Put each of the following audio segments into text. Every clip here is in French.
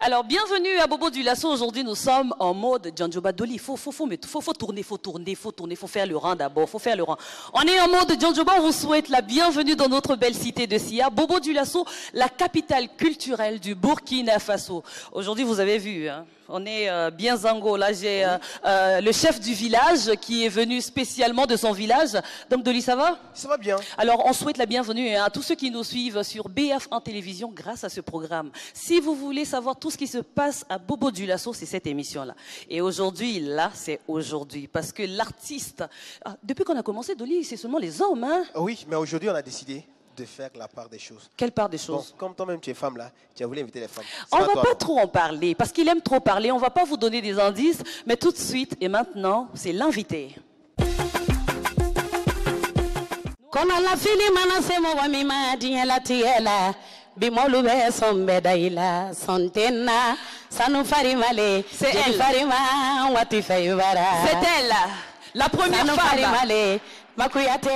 Alors, bienvenue à Bobo du Lasso. Aujourd'hui, nous sommes en mode Djanjoba Dolly. Il faut tourner, faut faire le rang d'abord, faut faire le rang. On est en mode Djanjoba, on vous souhaite la bienvenue dans notre belle cité de Sia. Bobo du Lasso, la capitale culturelle du Burkina Faso. Aujourd'hui, vous avez vu, hein, on est bien zango. Là, j'ai le chef du village qui est venu spécialement de son village. Donc, Dolly, ça va? Ça va bien. Alors, on souhaite la bienvenue à tous ceux qui nous suivent sur BF en télévision grâce à ce programme. Si vous voulez savoir tout ce qui se passe à Bobo du Lasso, c'est cette émission-là. Et aujourd'hui, là, c'est aujourd'hui. Parce que l'artiste, depuis qu'on a commencé, Dolly, c'est seulement les hommes, hein? Oui, mais aujourd'hui, on a décidé de faire la part des choses. Quelle part des choses? Bon, comme toi-même, tu es femme, là, tu as voulu inviter les femmes. On ne va pas trop en parler, parce qu'il aime trop parler. On ne va pas vous donner des indices, mais tout de suite, et maintenant, c'est l'invité. C'est elle, la première femme. Makuyate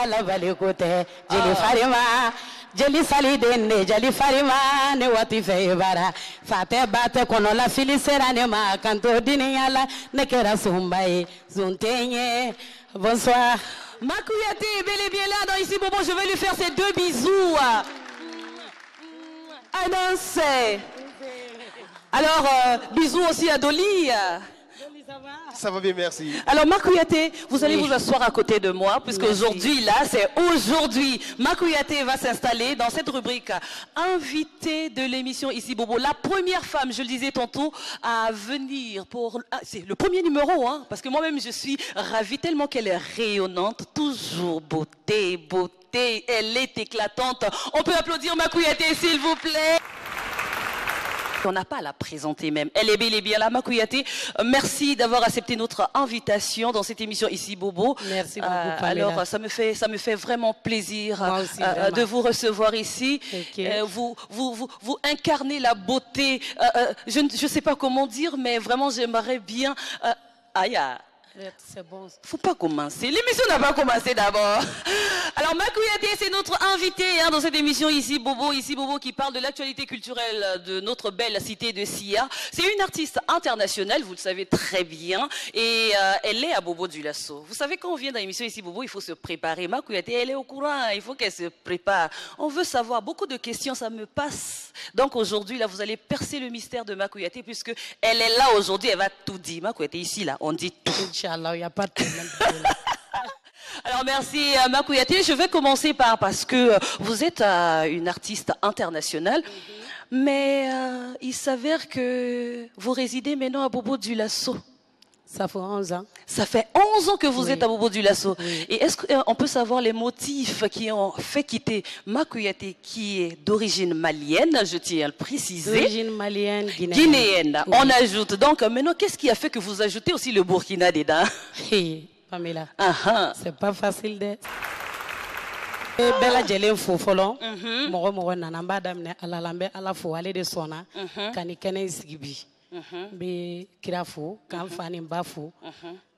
ala bale kote jeli farima jeli salidende jeli farima ne wati fe bara fate bate kono la filisera ne ma kanto diniala ne kera sumbaye zuntenye. Bonsoir. Makuyate est bel et bien là dans Ici Bobo, je vais lui faire ces deux bisous. À danser. Alors, bisous aussi à Dolly. Ça va bien, merci. Alors, Makuyate, vous allez vous asseoir à côté de moi, puisque aujourd'hui, là, c'est aujourd'hui. Makuyate va s'installer dans cette rubrique invité de l'émission Ici Bobo. La première femme, je le disais tantôt, à venir pour... c'est le premier numéro, hein, parce que moi-même, je suis ravie tellement qu'elle est rayonnante. Toujours beauté, beauté. Elle est éclatante. On peut applaudir Makuyate, s'il vous plaît. On n'a pas à la présenter même. Elle est bel et bien là, Makuyate. Merci d'avoir accepté notre invitation dans cette émission Ici Bobo. Merci beaucoup. Alors, ça me fait vraiment plaisir aussi, vraiment. de vous recevoir ici. Okay. Vous incarnez la beauté. Je ne sais pas comment dire, mais vraiment, j'aimerais bien... C'est bon. Faut pas commencer. L'émission n'a pas commencé d'abord. Alors, Makuyate, c'est notre invité hein, dans cette émission Ici Bobo qui parle de l'actualité culturelle de notre belle cité de Sia. C'est une artiste internationale, vous le savez très bien, et elle est à Bobo du Lasso. Vous savez, quand on vient dans l'émission Ici Bobo, il faut se préparer. Makuyate, elle est au courant, il faut qu'elle se prépare. On veut savoir, beaucoup de questions, ça me passe. Donc aujourd'hui, là, vous allez percer le mystère de Makuyate, puisque elle est là aujourd'hui, elle va tout dire. Makuyate, ici, là, on dit tout. Inch'Allah, il n'y a pas de problème. Alors merci Makuyate. Je vais commencer parce que vous êtes une artiste internationale, mais il s'avère que vous résidez maintenant à Bobo du Lasso. Ça fait 11 ans. Ça fait 11 ans que vous êtes à Bobo du Lasso. Oui. Et est-ce qu'on peut savoir les motifs qui ont fait quitter Makuyate, qui est d'origine malienne, je tiens à le préciser. D'origine malienne, guinéenne. Oui. On ajoute. Donc maintenant, qu'est-ce qui a fait que vous ajoutez aussi le Burkina dedans? Hey, Pamela, c'est pas facile de... Bella Jelen fo folon mogo nana mba damne ala lambe ala fo ale de sona kani kene sigibi be kira fo kan fani mba fo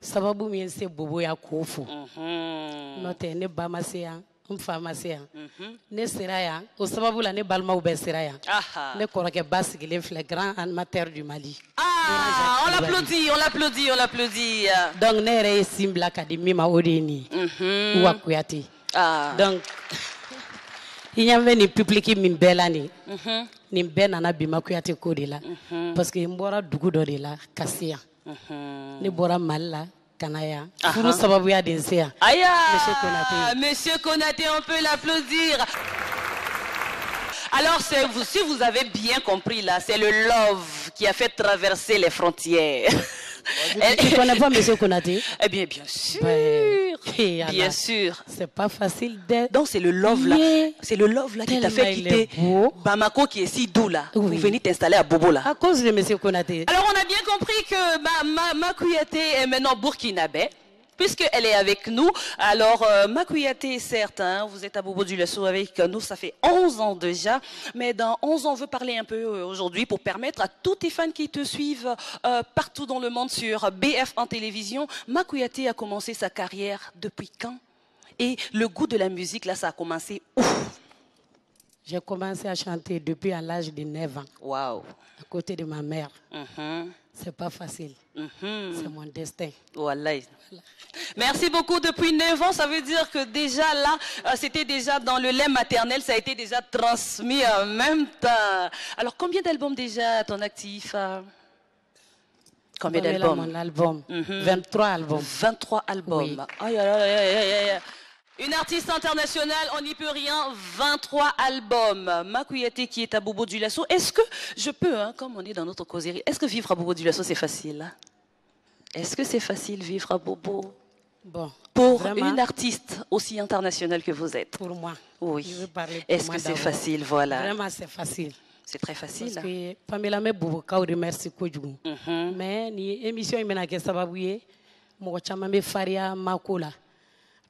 sababu mi se bobo ya ko fo note ne ba maseya mfa maseya ne seraya o sababu la ne balma be seraya ne koroke basigile le grand animateur du Mali. On l'applaudit. Donc ne re simbla kadimi ma odeni wa kuyati. Donc, il y avait des publics qui m'ont belani. Ni benana bi Makuyate ko de la parce que mbora dugu do de la Kassia. Ni bora malla kanaya. Furu sababu ya densia. Monsieur Konaté, on peut l'applaudir. Alors, si vous avez bien compris là, c'est le love qui a fait traverser les frontières. Tu ne connais pas M. Konaté? Eh bien, bien sûr. Bien sûr. C'est pas facile d'être. Donc, c'est le love là. C'est le love là qui t'a fait quitter Bamako qui est si doux là. Vous venez t'installer à Bobo là. À cause de M. Konaté. Alors, on a bien compris que Makuyate est maintenant burkinabé, puisqu'elle est avec nous. Alors, Makuyate, certes, hein, vous êtes à Bobo du Lasso avec nous, ça fait 11 ans déjà. Mais dans 11 ans, on veut parler un peu aujourd'hui pour permettre à tous tes fans qui te suivent partout dans le monde sur BF en télévision. Makuyate a commencé sa carrière depuis quand? Et le goût de la musique, là, ça a commencé où? J'ai commencé à chanter depuis à l'âge de 9 ans. Waouh. À côté de ma mère. C'est pas facile. C'est mon destin. Voilà. Merci beaucoup. Depuis 9 ans, ça veut dire que déjà là, c'était déjà dans le lait maternel, ça a été déjà transmis en même temps. Alors, combien d'albums déjà à ton actif? Combien d'albums? Mon album. 23 albums. 23 albums. Oui. Aïe, aïe, aïe, aïe, aïe. Une artiste internationale, on n'y peut rien, 23 albums. Makouyaté qui est à Bobo Dioulasso. Est-ce que je peux, hein, comme on est dans notre causerie, est-ce que vivre à Bobo Dioulasso c'est facile? Est-ce que c'est facile vivre à Bobo? Bon. Pour vraiment, une artiste aussi internationale que vous êtes? Pour moi. Oui. Je veux parler pour est-ce que c'est facile? Voilà. Vraiment, c'est facile. C'est très facile. Parce que Pamela me Bobo ka remercie kojugu. Mais ni émission imena ke sababu ye mo chama me faria makola.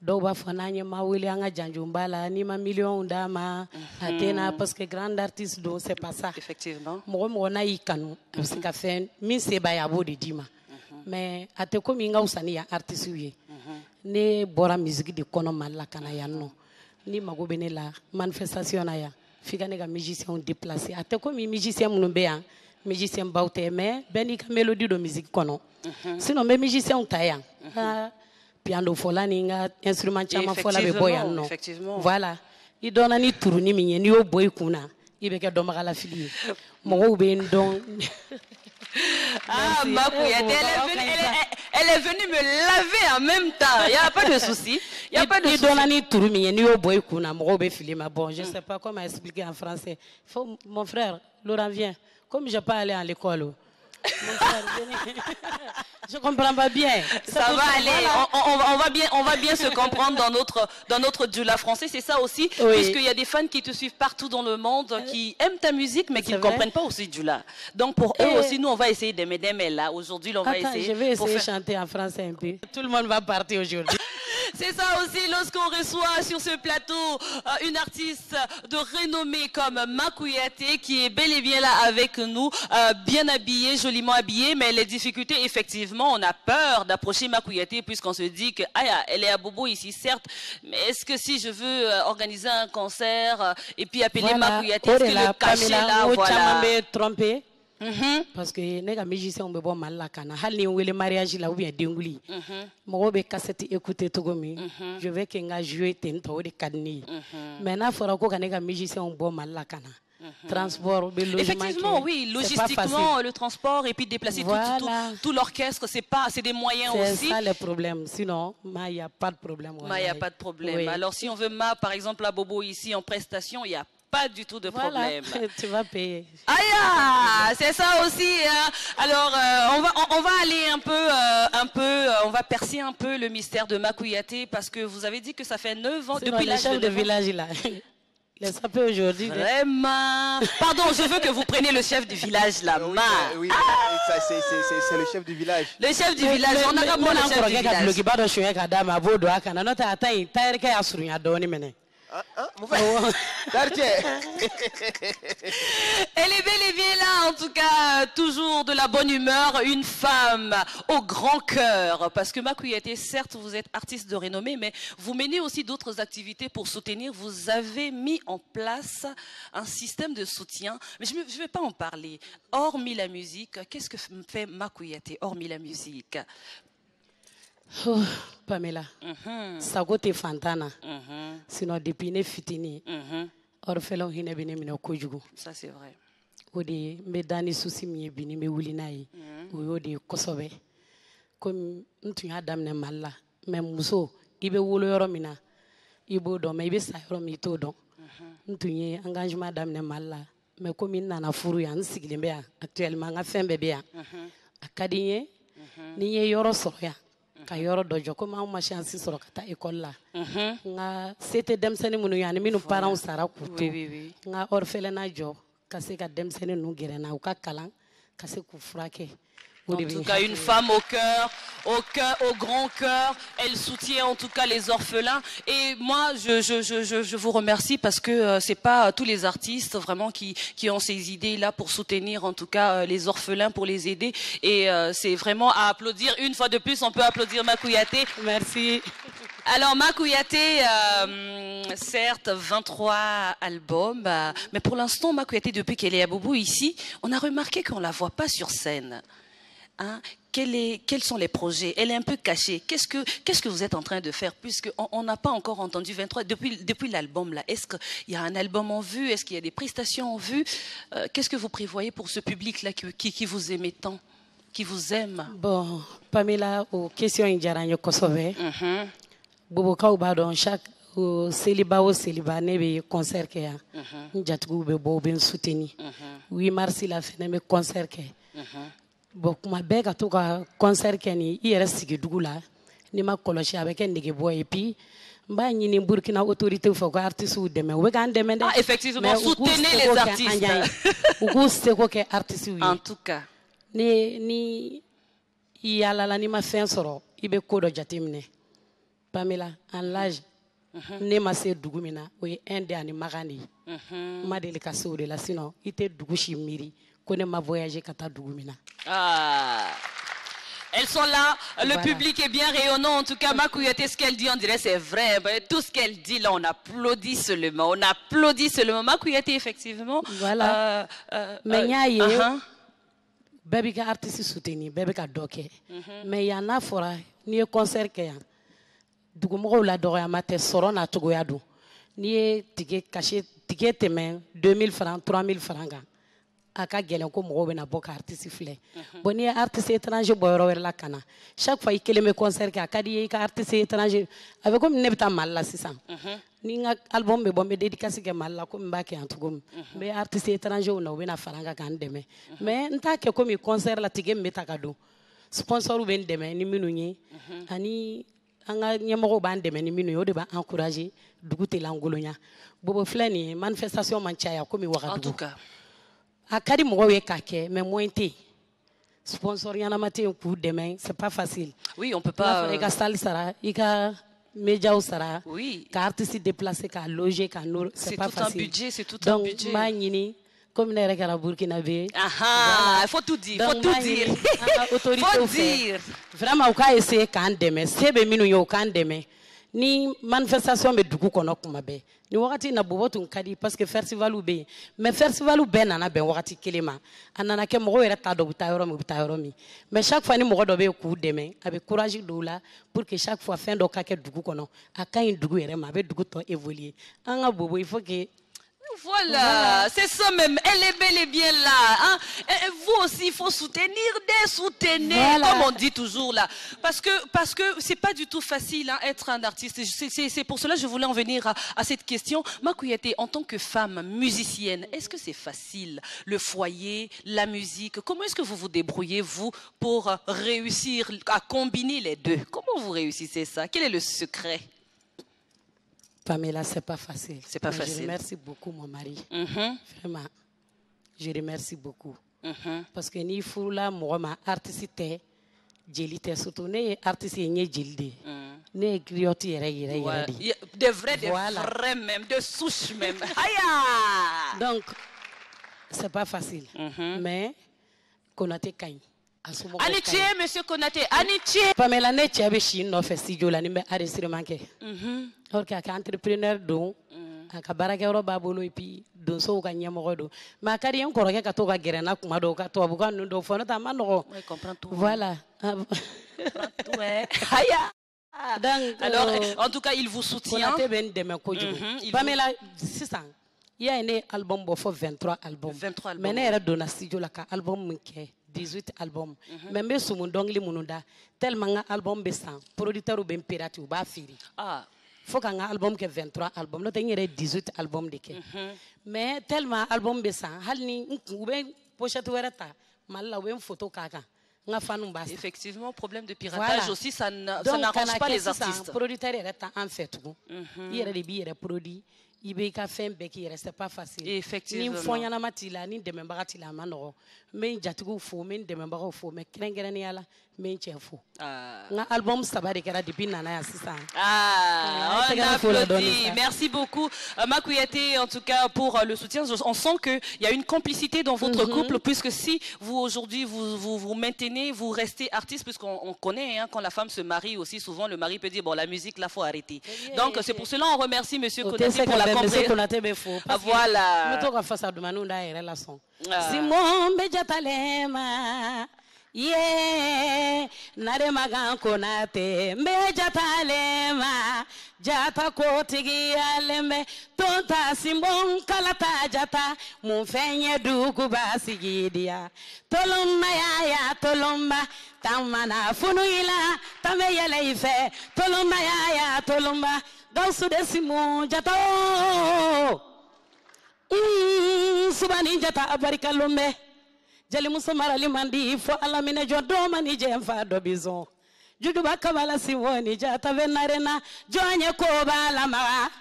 Dɔw b'a fɔ n'an ye ma wele an ka janjunba la ni ma miliyɔnw d'a ma a tɛ na parce que grand artiste don c'est pas ça. Effectivement. Mɔgɔ mɔgɔ n'a y'i kanu a bɛ se ka fɛn min se b'a ye a b'o de d'i ma. Mais a tɛ komi n ka wusa ni yan artistes ye. Ne bɔra musique de kɔnɔ Mali la ka na yan nɔ ni mago bɛ ne la manifestation na yan f'i ka ne ka musiciens déplacer a tɛ komi musiciens minnu bɛ yan musiciens baw tɛ mais bɛɛ n'i ka mélodie don musique kɔnɔ sinon n bɛ musiciens ta yan. Piano fola ni nga instrument chama fola be boy yan no. Voilà. I donna ni turu ni mi ni o boy kuna. I be ke do magala fili. Mo be ndon. Ah, Makouyaté, elle est venue me laver en même temps. Il n'y a pas de souci. Il n'y a pas de souci. Donna ni turu mi ni o boy kuna. Mo be fili ma bon. Je sais pas comment expliquer en français. Faut mon frère Laurent vient. Comme je pas aller à l'école. Je comprends pas bien. Ça va aller. Voilà. On va bien se comprendre dans notre djoula français. C'est ça aussi, oui. Puisqu'il y a des fans qui te suivent partout dans le monde, qui aiment ta musique, mais qui ne comprennent pas aussi djoula. Donc pour eux aussi, nous on va essayer d'aimer là. Aujourd'hui, on va essayer. Je vais essayer de chanter en français un peu. Tout le monde va partir aujourd'hui. C'est ça aussi lorsqu'on reçoit sur ce plateau une artiste de renommée comme Makouyaté qui est bel et bien là avec nous, bien habillée, joliment habillée, mais les difficultés, effectivement, on a peur d'approcher Makouyaté puisqu'on se dit que elle est à Bobo ici, certes, mais est-ce que si je veux organiser un concert et puis appeler voilà. Makouyaté, est-ce que le cachet là, voilà. Trompé. Parce que les musiciens ont besoin mal la cana. Hali ou le mariage là ou bien denguli. Moi be cassette écouter togomi. Je vais que nga jouer tento de cadni. Maintenant fera ko les musiciens ont besoin mal la cana. Transport, effectivement, oui, logistiquement, le transport et puis déplacer voilà. tout l'orchestre, c'est des moyens aussi. C'est ça le problème. Sinon, il n'y a pas de problème. Il n'y a pas de problème. Oui. Alors si on veut par exemple à Bobo ici en prestation, il y a pas du tout de problème. Voilà, tu vas payer. Aïe, c'est ça aussi. Hein. Alors, on va aller on va percer un peu le mystère de Makouyaté parce que vous avez dit que ça fait 9 ans depuis l'âge de village là. Le sapé aujourd'hui. Vraiment. Pardon, je veux que vous preniez le chef du village là. Oui, c'est le chef du village. Le chef du village. On a comme le chef du village. Elle est bel et bien là, en tout cas, toujours de la bonne humeur, une femme au grand cœur. Parce que Makouyaté, certes, vous êtes artiste de renommée, mais vous menez aussi d'autres activités pour soutenir. Vous avez mis en place un système de soutien. Mais je ne vais pas en parler. Hormis la musique, qu'est-ce que fait Makouyaté, hormis la musique? Oh, Pamela, sago te fantana. Sinon depuis ne fitini. Orphelin hine bine mine kojugu. Ça c'est vrai. Odi me dani souci mi bini me wulina yi. Odi kosobe. Comme ntu ya dam ne malla. Me muso ibe wolo yoro mina. Ibo do me ibe sa yoro mi to do. Ntu ye engagement dam ne malla. Me comme nana furu ya nsigilembe ya actuellement nga fembe be ya. Akadinye ni ye yoro so ya. Ka yoro dojo ko ma chance soro kata école la nga c'était demseni munu yani minu parents sara kuto nga orphelin jo ka se ka demseni nu gerena u ka kalan ka se ku frake. En tout cas, une femme au grand cœur, elle soutient en tout cas les orphelins. Et moi, je vous remercie parce que c'est pas tous les artistes vraiment qui ont ces idées-là pour soutenir en tout cas les orphelins, pour les aider. Et c'est vraiment à applaudir. Une fois de plus, on peut applaudir Makouyaté. Merci. Alors, Makouyaté, certes, 23 albums, mais pour l'instant, Makouyaté, depuis qu'elle est à Boubou ici, on a remarqué qu'on ne la voit pas sur scène. Hein? Quels sont les projets? Elle est un peu cachée. Qu'est-ce que vous êtes en train de faire? Puisqu'on n'a pas encore entendu 23 depuis l'album là. Est-ce qu'il y a un album en vue? Est-ce qu'il y a des prestations en vue? Qu'est-ce que vous prévoyez pour ce public là qui vous aime tant, qui vous aime? Bon, Pamela, aux questions indiennes, Kosovo. Bobokaw b'a dɔn chaque seliba o seliba ne bɛ concert kɛ yan n jatigiw bɛ bɔ u bɛ n soutenir 8 mars la fɛnɛ bɛ concert kɛ bon kuma bɛɛ ka to ka concert kɛ ni i yɛrɛ sigi dugu la n'i ma kɔlɔsi a bɛ kɛ negebɔ et puis n b'a ɲini Burkina autorités fɛ u ka artistes dɛmɛ u bɛ k'an dɛmɛ dɛ effectivement soutenez les artistes u k'u seko kɛ artistes ye en tout cas ni i yaalala n'i ma fɛn sɔrɔ i bɛ ko dɔ jateminɛ Pamela, en l'âge, ne ma se dugu min na o ye un de ani Magan de ye n ma deli ka se o de la sinon i tɛ dugu si miiri ko ne ma voyager ka taa dugu min na. Elles sont là, le public est bien rayonnant. En tout cas, Makouyaté, ce qu'elle dit, on dirait c'est vrai. Tout ce qu'elle dit là, on applaudit seulement. On applaudit seulement. Makouyaté, effectivement. Voilà. Mais il y a bɛɛ b'i ka artiste soutenir, bɛɛ bɛ ka dɔ kɛ. Mais yan n'a fɔra n'i ye concert kɛ yan. Dugumɔgɔw la dɔgɔyama tɛ sɔrɔ n'a cogoya don n'i ye tige tɛmɛ 2000 francs 3000 francs kan a ka gɛlɛn ko mɔgɔw bɛna bɔ ka artiste filɛ bon n'i ye artiste étranger bɔ yɔrɔ wɛrɛ la ka na chaque fois i kelen bɛ concert kɛ a ka di i ye i ka artiste étranger a bɛ komi ne bɛ taa Mali la sisan ni n ka album bɛ bɔ n bɛ dédicace kɛ Mali la komi n b'a kɛ yan cogo min n bɛ artiste étranger na u bɛna fara n kan k'an dɛmɛ mais n t'a kɛ komi concert la tige min bɛ ta ka don sponsor bɛ n dɛmɛ ni minnu ye ani an ka ɲɛmɔgɔw b'an dɛmɛ ni minnu ye o de b'an encourager dugu tɛ langolonya bobo filɛ nin ye manifestation man caya komi Wagadugu a ka di mɔgɔw ye k'a kɛ mais moyen tɛ yen sponsor ɲɛnama tɛ yen k'u dɛmɛ c'est pas facile oui on peut pas i ka salle sara i ka médiaw sara ka artiste déplacer k'a loger k'a nourrir c'est pas facile c'est tout un budget donc n b'a ɲini comme ne yɛrɛ kɛra Burkinabé il faut tout dire faut tout dire faut dire vraiment u k'a essayer k'an dɛmɛ se bɛ minnu ye u k'an dɛmɛ ni manifestation bɛ dugu kɔnɔ kuma bɛɛ ni wagati na Bobo tun ka di parce que festival bɛ yen mais festival bɛɛ nana bɛn wagati kelen ma a nana kɛ mɔgɔw yɛrɛ t'a dɔn u bɛ taa yɔrɔ min u bɛ taa yɔrɔ min mais chaque fois ni mɔgɔ dɔ bɛ yen k'u dɛmɛ a bɛ courage don u la pour que chaque fois fɛn dɔ ka kɛ dugu kɔnɔ a ka ɲi dugu yɛrɛ ma a bɛ dugu tɔ évoluer an ka Bobo il faut que Voilà, c'est ça même. Elle est bel et bien là. Hein? Et vous aussi, il faut soutenir, comme on dit toujours là. Parce que c'est pas du tout facile hein, être un artiste. C'est pour cela que je voulais en venir à cette question. Makouyaté, en tant que femme musicienne, est-ce que c'est facile, le foyer, la musique? Comment est-ce que vous vous débrouillez, vous, pour réussir à combiner les deux? Comment vous réussissez ça? Quel est le secret? Pamela, c'est pas facile. C'est pas facile. Je remercie beaucoup mon mari. Vraiment, je remercie beaucoup. Parce que ni furula mɔgɔ ma artiste tɛ jeli tɛ surtout ne ye artiste ye n ye jeli de ye ne ye griotte yɛrɛ yɛrɛ de. Des vrais, des vrais même, de souche même. Aya! Donc, c'est pas facile. Mais Konaté ka ɲi. Anitié, monsieur Konaté, Anitié. Pamela ne cɛ bɛ si nɔfɛ studio la ni bɛ enregistrement kɛ. Or que a ka entrepreneur don a ka baarakɛyɔrɔ b'a bolo et puis donsow ka ɲɛmɔgɔ don mais a ka di n kɔrɔkɛ ka to ka gɛrɛ n na kuma dɔw ka tubabukan ninnu dɔw fɔ n'o tɛ a ma nɔgɔ. Voilà. Alors, en tout cas, il vous soutient. Konaté bɛ n dɛmɛ kojugu. Pamela sisan i y'a ye ne album bɔ fɔ 23 album. Mais ne yɛrɛ donna studio la ka album min kɛ 18 albums. Mais n bɛ sumu dɔnkili minnu da tellement n ka album bɛ san producteurs bɛ n pirate u b'a feere. Faut qu'un album que 23 albums, l'autre il y a 18 albums de ke. Mais tellement album be san, hal ni ou ben pochette wereta, mal la ou ben photo kaka. Nga fanu basta. Effectivement, problème de piratage aussi, ça n'arrange pas les artistes. Producteur est en fait tout. Il y a des billets produits, i bɛ i ka fɛn bɛɛ k'i yɛrɛ c'est pas facile. Effectivement. Ni fɔ ɲɛnama t'i la ni dɛmɛbaga t'i la a ma nɔgɔn n bɛ n jatigiw fo n bɛ n dɛmɛbagaw fo mais kɛrɛnkɛrɛnnenya la n bɛ n cɛ fo n ka album 3 de kɛra depuis nana yan sisan. On applaudit. Merci beaucoup Makouyaté en tout cas pour le soutien. On sent qu'il y a une complicité dans votre couple puisque si vous aujourd'hui vous maintenez, vous restez artiste puisqu'on connaît hein, quand la femme se marie aussi souvent le mari peut dire bon la musique là faut arrêter. Donc c'est pour cela on remercie monsieur Konaté pour la compréhension. Voilà. Simon Bejatalema yeah Naremagan Konate Bejatalema Jata Kotigi Aleme Tonta Simon Kalata Jata Mufenye Dukuba Sigidia Tolomba ya Tolomba Tamana Funuila Tameyele Ife Tolomba ya Tolomba Dansu de Simon Jata Subani Jata Abarikalombe Jali Musamara Limandi for Alamine Jodoma ni Jemfa Dobizon Juduba Kabala Siwoni Jata Venarena Joanye Koba Lamaga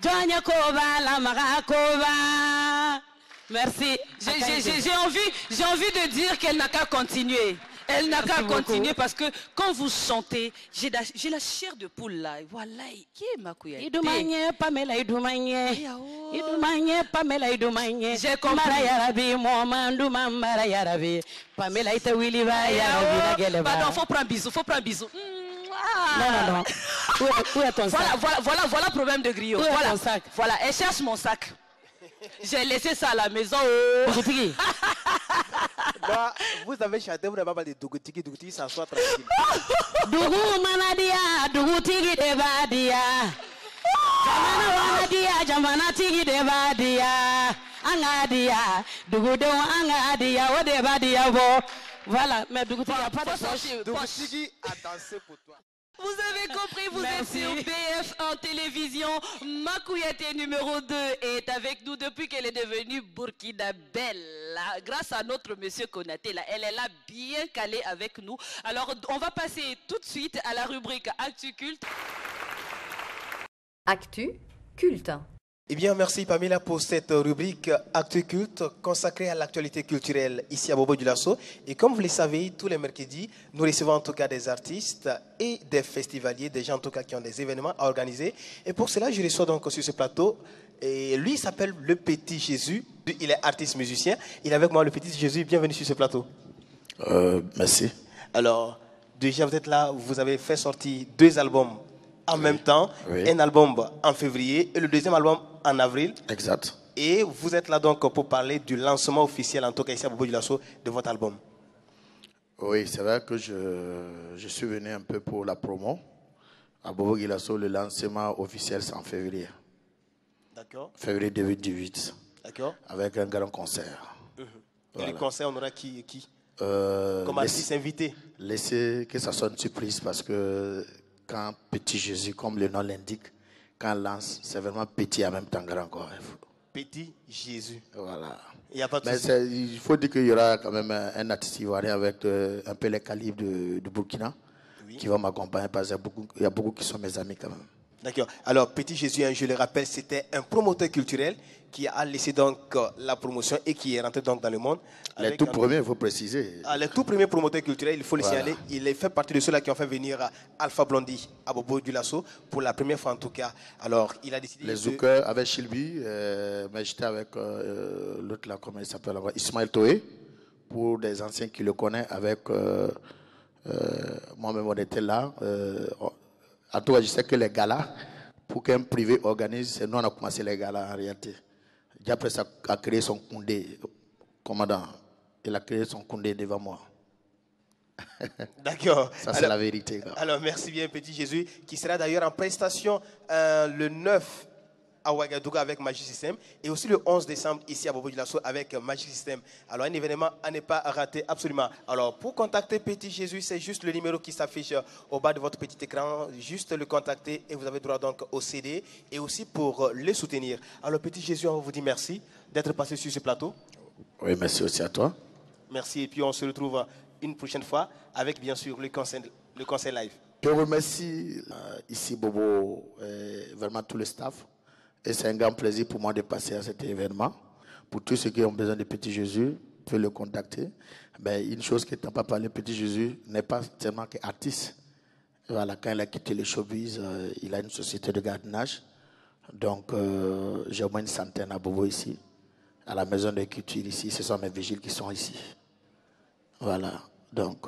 Joanye Koba Lamaga Koba. Merci. J'ai envie de dire qu'elle n'a qu'à continuer. Elle n'a qu'à continuer parce que quand vous chantez, j'ai la chair de poule là. Voilà, qui est Makouyaté? Idumanye Pamela Idumanye. Idumanye Pamela Idumanye. J'ai compris. Marayarabi Mohamadou Marayarabi. Pamela ite Willy va Yarabi na Geleba. Pardon, faut prendre un bisou. Non. Où est ton sac? Voilà problème de griot. Voilà ton sac. Voilà, elle cherche mon sac. J'ai laissé ça à la maison. Bah, vous avez chanté, vous n'avez pas parlé de Dougutigi, ça soit tranquille. Dougou Manadia, Dougutigi de Badia. Jamana Wanadia, Jamana Tigi de Badia. Angadia, Dougoudo Angadia, what de Badia. Voilà, mais Dougutigi n'a pas de poche. Dougutigi a dansé pour toi. Vous avez compris, vous êtes sur BF1 télévision. Makouyaté numéro 2 est avec nous depuis qu'elle est devenue burkinabelle. Grâce à notre monsieur Konaté, là, elle est là bien calée avec nous. Alors, on va passer tout de suite à la rubrique Actu Culte. Actu Culte. Eh bien, merci Pamela pour cette rubrique Actu Culte consacrée à l'actualité culturelle ici à Bobo-Dioulasso. Et comme vous le savez, tous les mercredis, nous recevons en tout cas des artistes et des festivaliers, des gens en tout cas qui ont des événements à organiser. Et pour cela, je reçois donc sur ce plateau. Et lui, il s'appelle Le Petit Jésus. Il est artiste musicien. Il est avec moi, Le Petit Jésus. Bienvenue sur ce plateau. Merci. Alors, déjà vous êtes là, vous avez fait sortir 2 albums en même temps, un album en février et le deuxième album en avril. Exact. Et vous êtes là donc pour parler du lancement officiel, en tout cas ici à Bobo-Dioulasso, de votre album. Oui, c'est vrai que je suis venu un peu pour la promo. À Bobo-Dioulasso, le lancement officiel c'est en février. D'accord. Février 2018. D'accord. Avec un grand concert. Et le concert, on aura qui comme artiste invité? Laissez que ça soit une surprise parce que quand Petit Jésus, comme le nom l'indique, quand on lance, c'est vraiment petit en même temps grand. Petit Jésus. Voilà. Il n'y a pas de souci. Il faut dire qu'il y aura quand même un artiste ivoirien avec un peu les calibres de Burkina qui va m'accompagner parce qu'il y a beaucoup qui sont mes amis quand même. D'accord. Alors, Petit Jésus, je le rappelle, c'était un promoteur culturel qui a laissé donc la promotion et qui est rentré donc dans le monde. Les tout premiers, il faut préciser. Les tout premiers promoteurs culturels, il faut le signaler. Il fait partie de ceux-là qui ont fait venir Alpha Blondy à Bobo-Dioulasso pour la première fois en tout cas. Alors, il a décidé. Les Zoukers avec Shilby, mais j'étais avec l'autre là, comment il s'appelle, Ismaël Toé, pour des anciens qui le connaissent, avec moi-même on était là. À toi, je sais que les galas, pour qu'un privé organise, c'est nous on a commencé les galas en réalité. Après ça a créé son Koundé, commandant. Il a créé son Koundé devant moi. D'accord. Ça, c'est la vérité. Alors, merci bien, Petit Jésus, qui sera d'ailleurs en prestation le 9 à Ouagadougou avec Magic System et aussi le 11 décembre ici à Bobo-Dioulasso avec Magic System. Alors, un événement à ne pas rater absolument. Alors, pour contacter Petit Jésus, c'est juste le numéro qui s'affiche au bas de votre petit écran. Juste le contacter et vous avez droit donc au CD et aussi pour le soutenir. Alors, Petit Jésus, on vous dit merci d'être passé sur ce plateau. Oui, merci aussi à toi. Merci et puis on se retrouve une prochaine fois avec bien sûr le concert live. Je remercie ici Bobo, vraiment tout le staff Et c'est un grand plaisir pour moi de passer à cet événement. Pour tous ceux qui ont besoin de Petit Jésus, peuvent le contacter. Ben, une chose qui n'a pas parlé, Petit Jésus n'est pas tellement qu'artiste. Voilà, quand il a quitté le showbiz, il a une société de gardiennage. Donc, j'ai au moins une centaine à Bobo ici, à la maison de culture ici. Ce sont mes vigiles qui sont ici. Voilà, donc,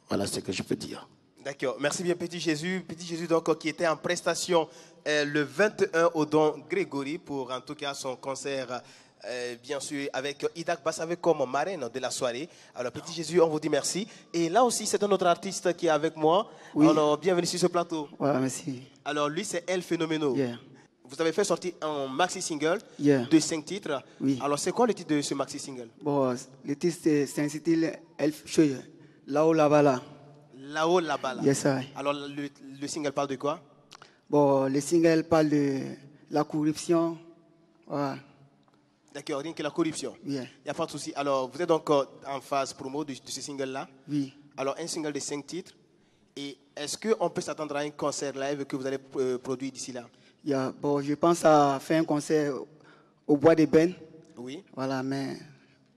voilà ce que je peux dire. D'accord, merci bien Petit Jésus. Petit Jésus donc qui était en prestation le 21 au Don Grégory pour en tout cas son concert. Bien sûr, avec Idak Bassavé comme marraine de la soirée. Alors, Petit Jésus, on vous dit merci. Et là aussi, c'est un autre artiste qui est avec moi. Oui. Alors, bienvenue sur ce plateau. Voilà, merci. Alors, lui, c'est El Phénoméno. Yeah. Vous avez fait sortir un maxi-single de 5 titres. Oui. Alors, c'est quoi le titre de ce maxi-single? Bon, le titre, c'est un style là-haut, là-bas, là. Là-haut, là-bas, là. Yes, sir. Alors, le single parle de quoi? Bon, le single parle de la corruption. Voilà. D'accord, rien que la corruption. Oui. Il n'y a pas de souci. Alors, vous êtes donc en phase promo de ce single-là. Oui. Alors, un single de 5 titres. Et est-ce qu'on peut s'attendre à un concert live que vous allez produire d'ici là? Bon, je pense à faire un concert au Bois des Bennes. Oui. Voilà, mais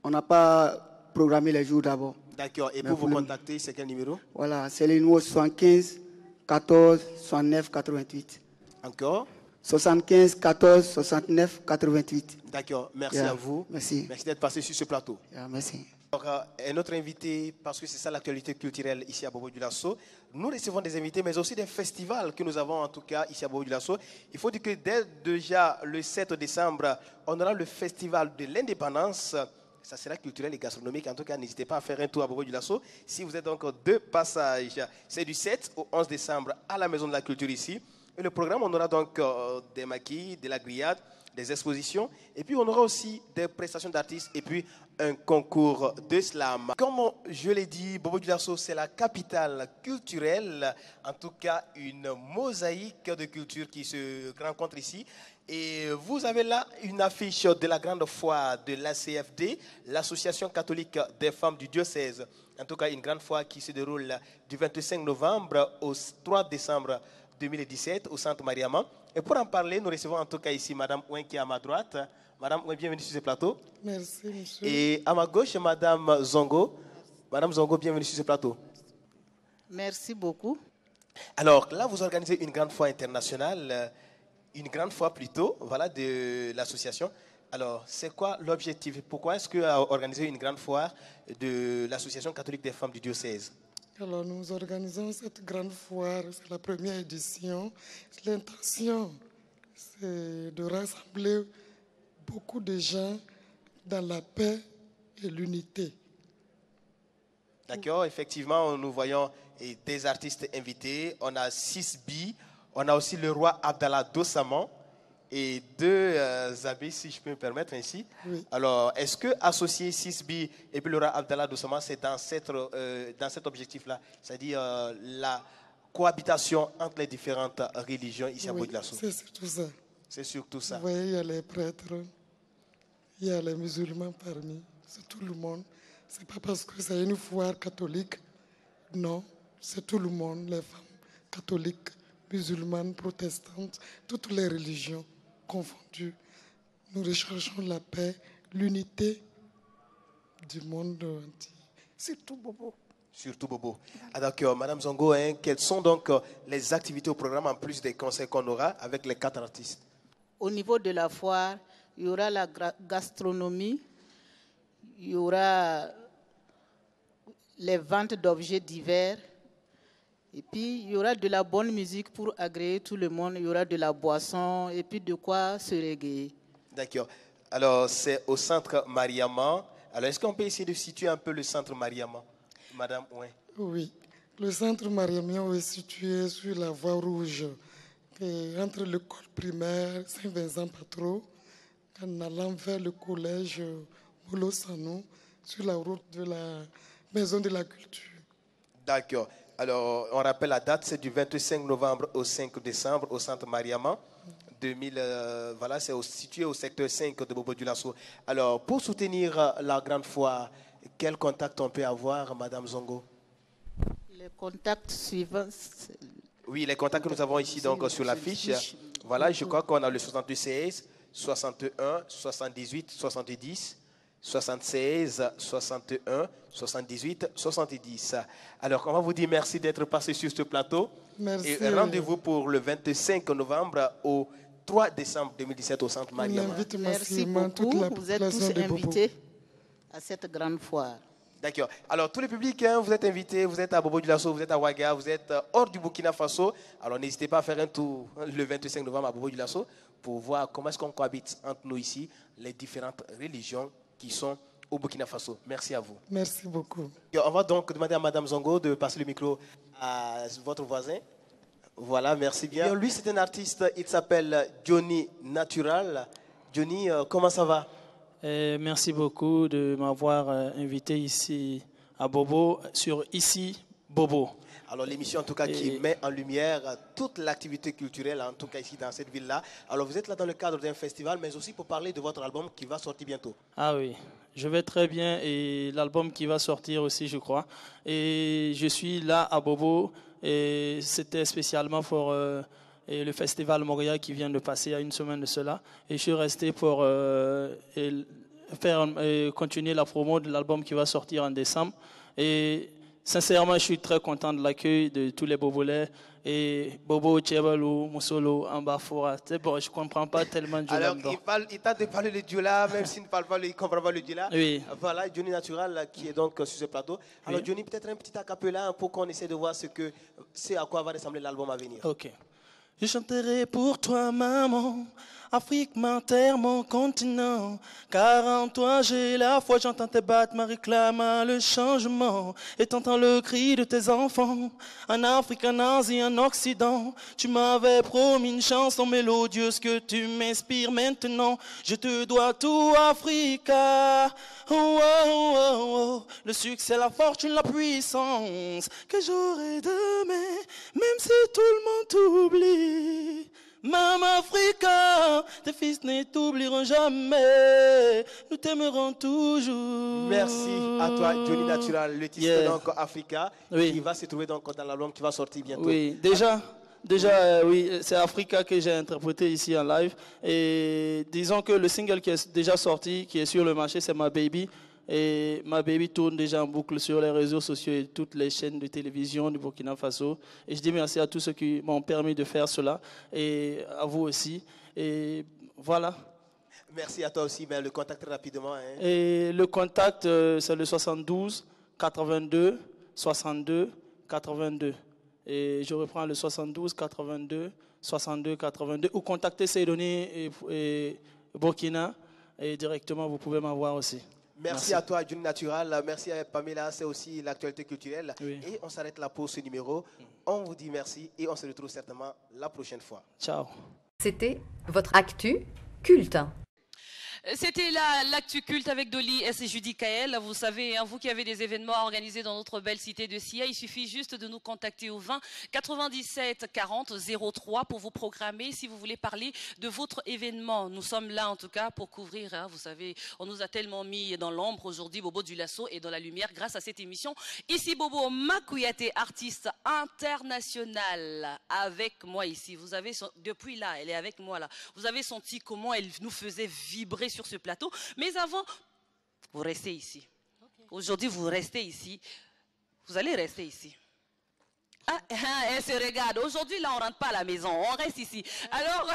on n'a pas programmé les jours d'abord. D'accord. Et pour vous contacter, c'est quel numéro? Voilà, c'est le numéro 75 14 69 88. Encore? 75 14 69 88. D'accord. Merci à vous. Merci. Merci d'être passé sur ce plateau. Merci. Alors, un autre invité, parce que c'est ça l'actualité culturelle ici à Bobo-Dioulasso. Nous recevons des invités, mais aussi des festivals que nous avons en tout cas ici à Bobo-Dioulasso. Il faut dire que dès déjà le 7 décembre, on aura le festival de l'indépendance. Ça sera culturel et gastronomique. En tout cas, n'hésitez pas à faire un tour à Bobo-Dioulasso. Si vous êtes donc de passage, c'est du 7 au 11 décembre à la Maison de la Culture ici. Et le programme, on aura donc des maquis, de la grillade, des expositions. Et puis, on aura aussi des prestations d'artistes et puis un concours de slam. Comme je l'ai dit, Bobo-Dioulasso, c'est la capitale culturelle. En tout cas, une mosaïque de culture qui se rencontre ici. Et vous avez là une affiche de la grande foire de l'ACFD, l'Association catholique des femmes du diocèse. En tout cas, une grande foire qui se déroule du 25 novembre au 3 décembre 2017 au Centre Mariama. Et pour en parler, nous recevons en tout cas ici Madame Ouen qui est à ma droite. Madame Ouen, bienvenue sur ce plateau. Merci, monsieur. Et à ma gauche, Madame Zongo. Madame Zongo, bienvenue sur ce plateau. Merci beaucoup. Alors là, vous organisez une grande foire internationale, une grande foire plutôt, voilà, de l'association. Alors, c'est quoi l'objectif? Pourquoi est-ce que organiser une grande foire de l'Association catholique des femmes du diocèse? Alors, nous organisons cette grande foire, c'est la première édition. L'intention, c'est de rassembler beaucoup de gens dans la paix et l'unité. D'accord, effectivement, nous voyons des artistes invités. On a 6 billes, on a aussi le roi Abdallah Dossaman et 2 abbés, si je peux me permettre ainsi. Oui. Alors, est-ce que associer 6 billes et puis le roi Abdallah Dossaman, c'est dans cet objectif-là, c'est-à-dire la cohabitation entre les différentes religions ici à Bobo-Dioulasso? C'est surtout ça. C'est surtout ça. Vous voyez, il y a les prêtres, il y a les musulmans parmi, c'est tout le monde. Ce n'est pas parce que c'est une foire catholique, non, c'est tout le monde, les femmes catholiques, musulmanes, protestantes, toutes les religions confondues. Nous recherchons la paix, l'unité du monde entier. C'est tout, Bobo. Surtout Bobo. Alors, Madame Zongo, quelles sont donc les activités au programme en plus des concerts qu'on aura avec les 4 artistes? Au niveau de la foire, il y aura la gastronomie, il y aura les ventes d'objets divers, et puis il y aura de la bonne musique pour agréer tout le monde, il y aura de la boisson, et puis de quoi se régayer. D'accord. Alors, c'est au centre Mariama. Alors, est-ce qu'on peut essayer de situer un peu le centre Mariama, Madame Ouen? Oui, le centre Mariamien est situé sur la voie rouge, entre l'école primaire Saint-Vincent-Patro, en allant vers le collège Molo-Sanou, sur la route de la Maison de la Culture. D'accord. Alors, on rappelle la date, c'est du 25 novembre au 5 décembre au centre Mariama. Voilà, c'est situé au secteur 5 de Bobo-Dioulasso. Alors, pour soutenir la grande foire, quel contact on peut avoir, Madame Zongo? Les contacts suivants. Oui, les contacts que nous avons ici donc sur l'affiche. Voilà, je crois qu'on a le 76, 61, 78, 70, 76, 61, 78, 70. Alors, on va vous dire merci d'être passé sur ce plateau. Merci. Et rendez-vous pour le 25 novembre au 3 décembre 2017 au Centre Mariama. Merci beaucoup. Vous êtes tous invités à cette grande foire. D'accord. Alors, tous les publics, hein, vous êtes invités, vous êtes à Bobo Dioulasso, vous êtes à Ouaga, vous êtes hors du Burkina Faso. Alors, n'hésitez pas à faire un tour le 25 novembre à Bobo Dioulasso pour voir comment est-ce qu'on cohabite entre nous ici, les différentes religions qui sont au Burkina Faso. Merci à vous. Merci beaucoup. Et on va donc demander à Madame Zongo de passer le micro à votre voisin. Voilà, merci bien. Et lui, c'est un artiste, il s'appelle Johnny Natural. Johnny, comment ça va? Merci beaucoup de m'avoir invité ici à Bobo, sur Ici Bobo. Alors l'émission en tout cas qui met en lumière toute l'activité culturelle, en tout cas ici dans cette ville-là. Alors vous êtes là dans le cadre d'un festival, mais aussi pour parler de votre album qui va sortir bientôt. Ah oui, je vais très bien et l'album qui va sortir aussi, je crois. Et je suis là à Bobo et c'était spécialement pour le festival Montréal qui vient de passer il y a une semaine de cela. Et je suis resté pour continuer la promo de l'album qui va sortir en décembre. Et sincèrement, je suis très content de l'accueil de tous les Bobolais. Et Bobo, Tchebalou, Moussolo, Ambafora. C'est bon, je ne comprends pas tellement du Alors, il tente de parler le Dioula, même s'il ne parle pas, il ne comprend pas le Dioula. Oui. Voilà, Johnny Natural qui est donc sur ce plateau. Alors, oui. Johnny, peut-être un petit acapella pour qu'on essaie de voir c'est à quoi va ressembler l'album à venir. Ok. Je chanterai pour toi, maman, Afrique, ma terre, mon continent. Car en toi j'ai la foi, j'entends tes battements réclamant le changement. Et t'entends le cri de tes enfants, en Afrique, en Asie, en Occident. Tu m'avais promis une chanson mélodieuse que tu m'inspires maintenant. Je te dois tout, Africa. Oh, oh, oh, oh. Le succès, la fortune, la puissance que j'aurai demain, même si tout le monde t'oublie. Maman Africa, tes fils ne t'oublieront jamais. Nous t'aimerons toujours. Merci à toi, Johnny Natural, le titre donc Africa, qui va se trouver donc dans l'album qui va sortir bientôt. Oui, déjà, oui, c'est Africa que j'ai interprété ici en live. Et disons que le single qui est déjà sorti, qui est sur le marché, c'est Ma Baby. Et Ma Baby tourne déjà en boucle sur les réseaux sociaux et toutes les chaînes de télévision du Burkina Faso. Et je dis merci à tous ceux qui m'ont permis de faire cela et à vous aussi. Et voilà. Merci à toi aussi, mais le contact rapidement. Hein. Et le contact, c'est le 72 82 62 82. Et je reprends le 72 82 62 82. Ou contactez Seydoni et Burkina et directement vous pouvez m'avoir aussi. Merci à toi, Johnny Natural. Merci à Pamela, c'est aussi l'actualité culturelle. Oui. Et on s'arrête là pour ce numéro. On vous dit merci et on se retrouve certainement la prochaine fois. Ciao. C'était votre actu culte. C'était l'actu culte avec Dolly S et Judy Kael. Vous savez, hein, vous qui avez des événements à organiser dans notre belle cité de Sia, il suffit juste de nous contacter au 20 97 40 03 pour vous programmer si vous voulez parler de votre événement. Nous sommes là en tout cas pour couvrir, hein, vous savez, on nous a tellement mis dans l'ombre aujourd'hui, Bobo Dioulasso est dans la lumière grâce à cette émission. Ici Bobo Makouyaté, artiste international avec moi ici. Vous avez depuis là, elle est avec moi là. Vous avez senti comment elle nous faisait vibrer sur ce plateau, mais avant, vous restez ici. Okay. Aujourd'hui, vous restez ici. Vous allez rester ici. Elle se regarde. Aujourd'hui, là, on ne rentre pas à la maison. On reste ici. Alors,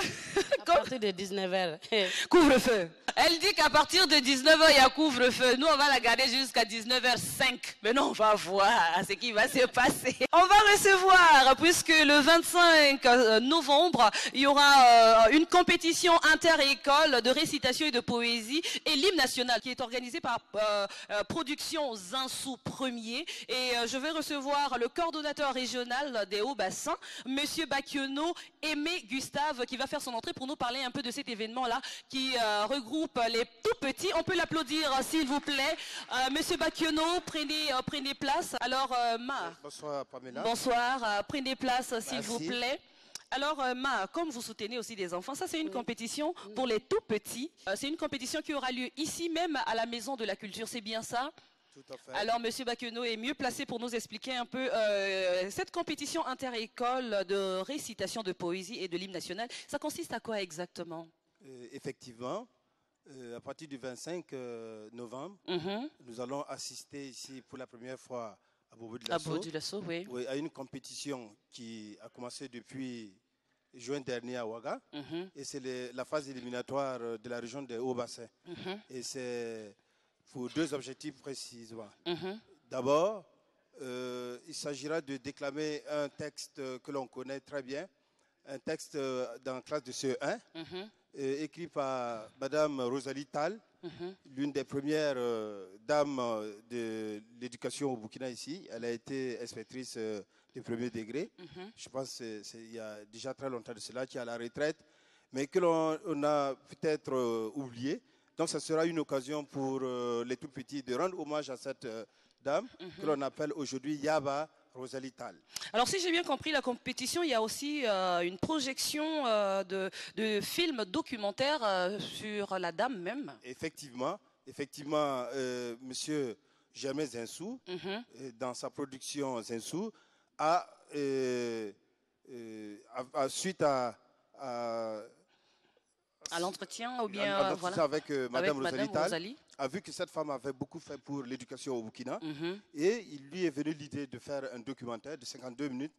à partir de 19h. Couvre-feu. Elle dit qu'à partir de 19h, il y a couvre-feu. Nous, on va la garder jusqu'à 19h05. Mais non, on va voir ce qui va se passer. On va recevoir, puisque le 25 novembre, il y aura une compétition inter-école de récitation et de poésie et l'hymne national qui est organisé par Production Zinsou Premier. Et je vais recevoir le coordonnateur régional des Hauts-Bassins, Monsieur Bakiono Aimé Gustave, qui va faire son entrée pour nous parler un peu de cet événement-là qui regroupe les tout petits. On peut l'applaudir s'il vous plaît. Monsieur Bakiono, prenez place. Alors, bonsoir Pamela. Bonsoir, prenez place s'il vous plaît. Alors, comme vous soutenez aussi des enfants, ça c'est une compétition pour les tout petits. C'est une compétition qui aura lieu ici même à la Maison de la Culture, c'est bien ça? Tout à fait. Alors, Monsieur Bakeno est mieux placé pour nous expliquer un peu cette compétition inter-école de récitation de poésie et de l'hymne national. Ça consiste à quoi exactement? Effectivement, à partir du 25 novembre, nous allons assister ici pour la première fois à Bobo Dioulasso, oui. Oui, à une compétition qui a commencé depuis juin dernier à Ouaga. Et c'est la phase éliminatoire de la région des Hauts-Bassins. Et c'est pour deux objectifs précisément. D'abord, il s'agira de déclamer un texte que l'on connaît très bien, un texte dans la classe de CE1, écrit par Madame Rosalie Tal, l'une des premières dames de l'éducation au Burkina ici. Elle a été inspectrice de premier degré. Je pense qu'il y a déjà très longtemps de cela, qui est à la retraite, mais que l'on a peut-être oublié. Donc, ce sera une occasion pour les tout petits de rendre hommage à cette dame que l'on appelle aujourd'hui Yaba Rosalie Tal. Alors, si j'ai bien compris, la compétition, il y a aussi une projection de films documentaires sur la dame même. Effectivement, Monsieur Germain Zinsou, dans sa production Zinsou, suite à l'entretien ou bien avec Madame Rosalie Tal, a vu que cette femme avait beaucoup fait pour l'éducation au Burkina et il lui est venu l'idée de faire un documentaire de 52 minutes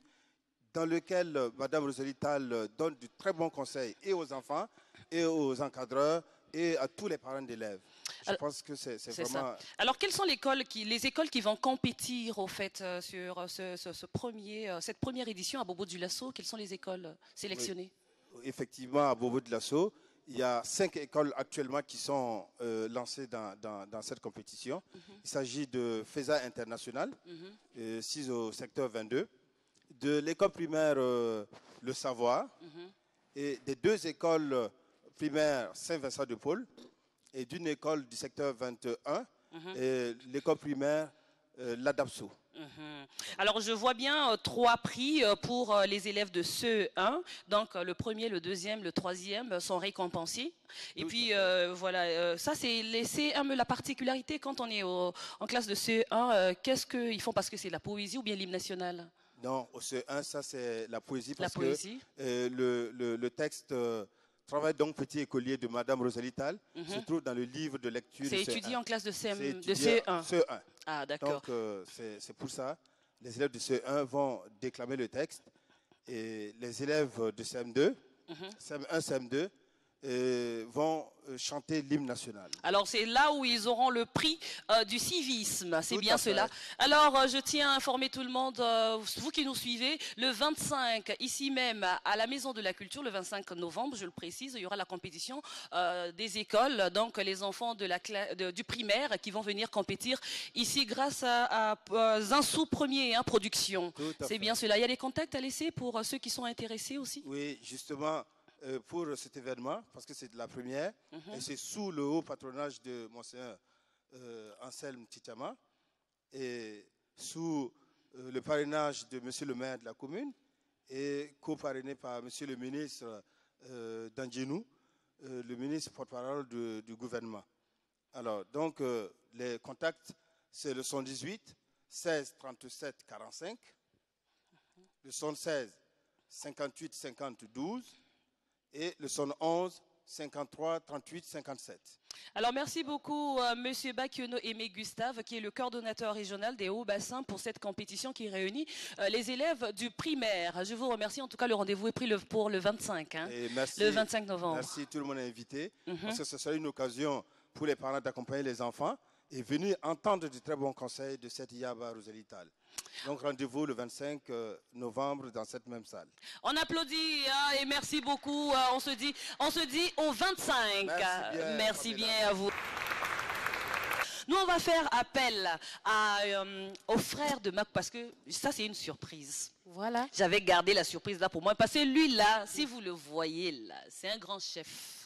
dans lequel Madame Rosalie Tal donne de très bons conseils et aux enfants et aux encadreurs et à tous les parents d'élèves. Je pense que c'est vraiment... Ça. Alors, quelles sont les écoles qui vont compétir au fait sur cette première édition à Bobo Dioulasso? Quelles sont les écoles sélectionnées? Oui. Effectivement, à Bobo Dioulasso, il y a 5 écoles actuellement qui sont lancées dans cette compétition. Il s'agit de FESA International, 6 au secteur 22, de l'école primaire Le Savoir et des 2 écoles primaires Saint-Vincent-de-Paul et d'une école du secteur 21 et l'école primaire l'Adapso. Alors, je vois bien 3 prix pour les élèves de CE1. Donc, le premier, le deuxième, le troisième sont récompensés. Et puis, voilà, ça, c'est la particularité quand on est en classe de CE1. Qu'est-ce qu'ils font? Parce que c'est la poésie ou bien l'hymne national? Non, au CE1, ça, c'est la poésie. Parce que le texte... Travail donc petit écolier de Madame Rosalie Tal se trouve dans le livre de lecture. C'est étudié en classe de CE1. CE1. Ah, d'accord. Donc, c'est pour ça. Les élèves de CE1 vont déclamer le texte et les élèves de CM2, CM1, CM2, vont chanter l'hymne national. Alors, c'est là où ils auront le prix du civisme, c'est bien cela. Alors, je tiens à informer tout le monde, vous qui nous suivez, le 25, ici même, à la Maison de la Culture, le 25 novembre, je le précise, il y aura la compétition des écoles, donc les enfants du primaire qui vont venir compétir ici grâce à Zinsou Premier Production. C'est bien cela. Il y a des contacts à laisser pour ceux qui sont intéressés aussi? Oui, justement. Pour cet événement, parce que c'est de la première, et c'est sous le haut patronage de Monseigneur Anselme Titiama, et sous le parrainage de Monsieur le maire de la commune, et co-parrainé par Monsieur le ministre Dandjenou, le ministre porte-parole du gouvernement. Alors, donc, les contacts, c'est le 118 16 37 45, le 116 58 50 12, et le 111 53 38 57. Alors merci beaucoup Monsieur Bakeno Aimé Gustave qui est le coordonnateur régional des Hauts-Bassins pour cette compétition qui réunit les élèves du primaire. Je vous remercie, en tout cas le rendez-vous est pris pour le 25, le 25 novembre. Merci, tout le monde est invité parce que ce sera une occasion pour les parents d'accompagner les enfants et venir entendre de très bons conseils de cette Yaba Rosalie Tal. Donc rendez-vous le 25 novembre dans cette même salle. On applaudit et merci beaucoup. On se dit au 25. Merci bien à vous. Nous, on va faire appel aux frères de Mac parce que ça, c'est une surprise. Voilà. J'avais gardé la surprise là pour moi parce que lui là, si vous le voyez là, c'est un grand chef.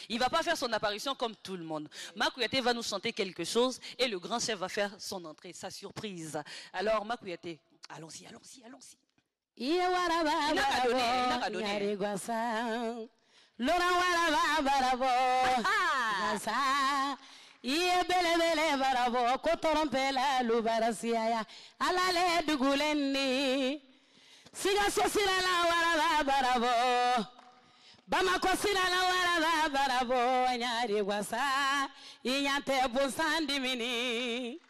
Il ne va pas faire son apparition comme tout le monde. Makouyaté va nous chanter quelque chose et le grand chef va faire son entrée, sa surprise. Alors Makouyaté, allons-y. Il n'a qu'à donner. Iye bele bele barabo ko torompe la lubarasiya ala le dugulenni siga sosira la waraba barabo Bamako sira la waraba barabo nyari gwasa inyante busandi mini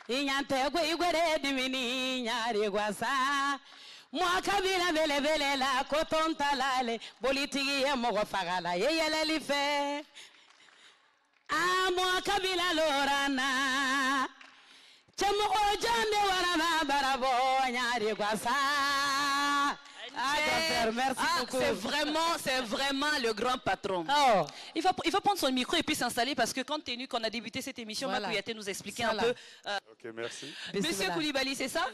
inyante gwigwere dimini nyari gwasa Mwakabila bele bele la koton talale politiki ye mogo fagala ye yeleli fe Mwakabila lorana chemo ojande waraba barabo nyari gwasa c'est vraiment le grand patron. Oh. Il va prendre son micro et puis s'installer parce que compte tenu qu'on a débuté cette émission, voilà. Makouyaté nous expliquer un peu. Ok, merci. Monsieur Koulibaly, c'est ça?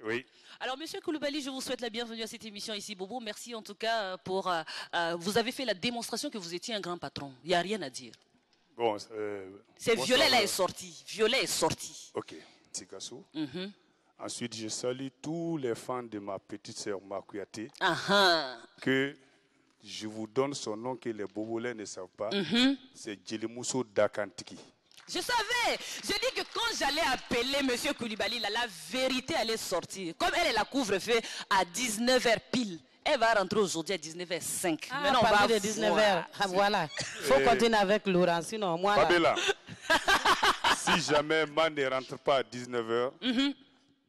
Oui. Alors, Monsieur Koulibaly, je vous souhaite la bienvenue à cette émission ici, Bobo. Merci en tout cas pour... vous avez fait la démonstration que vous étiez un grand patron. Il n'y a rien à dire. Bon, c'est Violet là est sorti. Violet est sorti. Ok, Tikassou. Ensuite, je salue tous les fans de ma petite sœur Makouyaté. Que je vous donne son nom que les Bobolais ne savent pas. C'est Djelimousso Dakantiki. Je savais. Je dis que quand j'allais appeler M. Koulibaly, la vérité allait sortir. Comme elle est la couvre-feu à 19h pile. Elle va rentrer aujourd'hui à 19h05. Maintenant, on va de 19h. Voilà. Il faut continuer avec Laurent, sinon moi... Fabella, si jamais man ne rentre pas à 19h,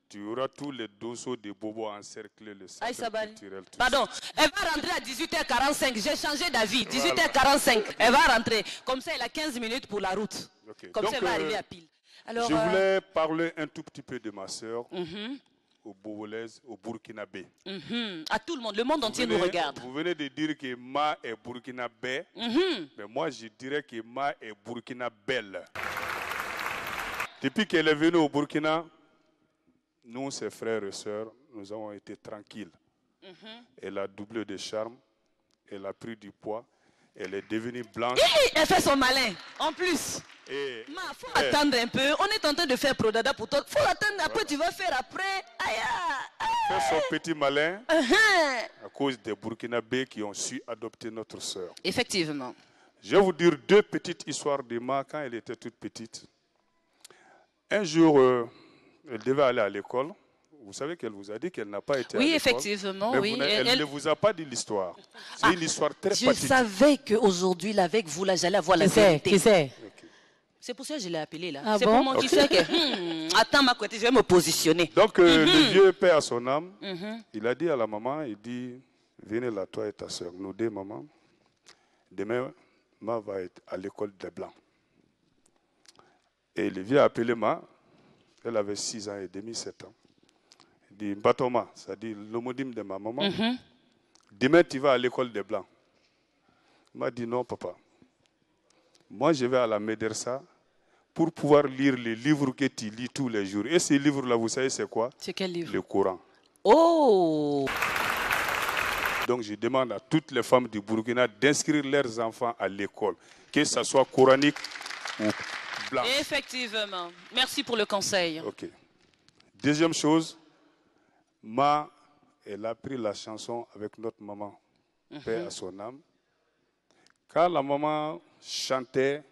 tu auras tous les dossiers de Bobo encerclés, le centre culturel. Pardon, elle va rentrer à 18h45. J'ai changé d'avis. 18h45, elle va rentrer. Comme ça, elle a 15 minutes pour la route. Okay. Comme ça, elle va arriver à pile. Alors, je voulais parler un tout petit peu de ma sœur, au Bobolaises, au Burkinabé. À tout le monde, le monde entier nous regarde. Vous venez de dire que Ma est Burkinabé, mais moi je dirais que Ma est Burkinabelle. Depuis qu'elle est venue au Burkina, nous, ses frères et sœurs, nous avons été tranquilles. Elle a doublé de charme, elle a pris du poids, elle est devenue blanche. Elle fait son malin, en plus. Il faut attendre un peu. On est en train de faire Prodada pour toi. Il faut attendre, après tu vas faire après. Faire son petit malin à cause des Burkinabés qui ont su adopter notre sœur. Effectivement. Je vais vous dire deux petites histoires de Ma quand elle était toute petite. Un jour, elle devait aller à l'école. Vous savez qu'elle vous a dit qu'elle n'a pas été à l'école. Oui, effectivement. Mais oui. Elle ne vous a pas dit l'histoire. C'est une histoire très pathétique. Je savais qu'aujourd'hui, avec vous, là, j'allais avoir la vérité. Qui c'est? C'est pour ça que je l'ai appelé là. Ah c'est bon? pour moi qui sait que... Attends, ma côté, je vais me positionner. Donc, le vieux père à son âme, il a dit à la maman, il dit, venez là, toi et ta soeur, nous deux, maman. Demain, Ma va être à l'école des Blancs. Et le vieux a appelé Ma. Elle avait 6 ans et demi, 7 ans. Il dit, Batoma, c'est-à-dire l'homonyme de ma maman. Demain, tu vas à l'école des Blancs. Il m'a dit, non, papa. Moi, je vais à la Médersa pour pouvoir lire les livres que tu lis tous les jours. Et ces livres-là, vous savez, c'est quoi? C'est quel livre? Le Coran. Oh! Donc, je demande à toutes les femmes du Burkina d'inscrire leurs enfants à l'école, que ce soit coranique ou blanc. Effectivement. Merci pour le conseil. OK. Deuxième chose, Ma, elle a pris la chanson avec notre maman, paix à son âme. Quand la maman chantait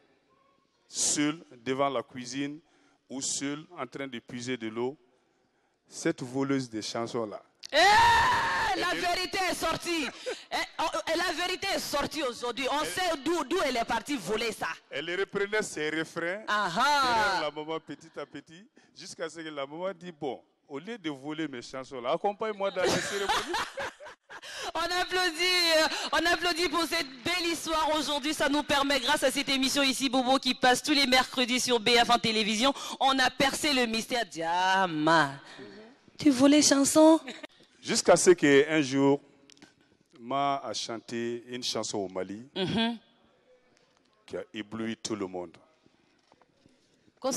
seule devant la cuisine ou seule en train de puiser de l'eau, cette voleuse de chansons-là. La vérité est sortie. La vérité est sortie aujourd'hui. On sait d'où elle est partie voler ça. Elle reprenait ses refrains derrière la maman petit à petit, jusqu'à ce que la maman dit, bon, au lieu de voler mes chansons-là, accompagne-moi dans les cérémonies. On applaudit pour cette belle histoire aujourd'hui. Ça nous permet, grâce à cette émission ici, Bobo, qui passe tous les mercredis sur BF1 Télévision, on a percé le mystère. Diama, tu volais chansons? Jusqu'à ce qu'un jour, Ma a chanté une chanson au Mali qui a ébloui tout le monde. C'est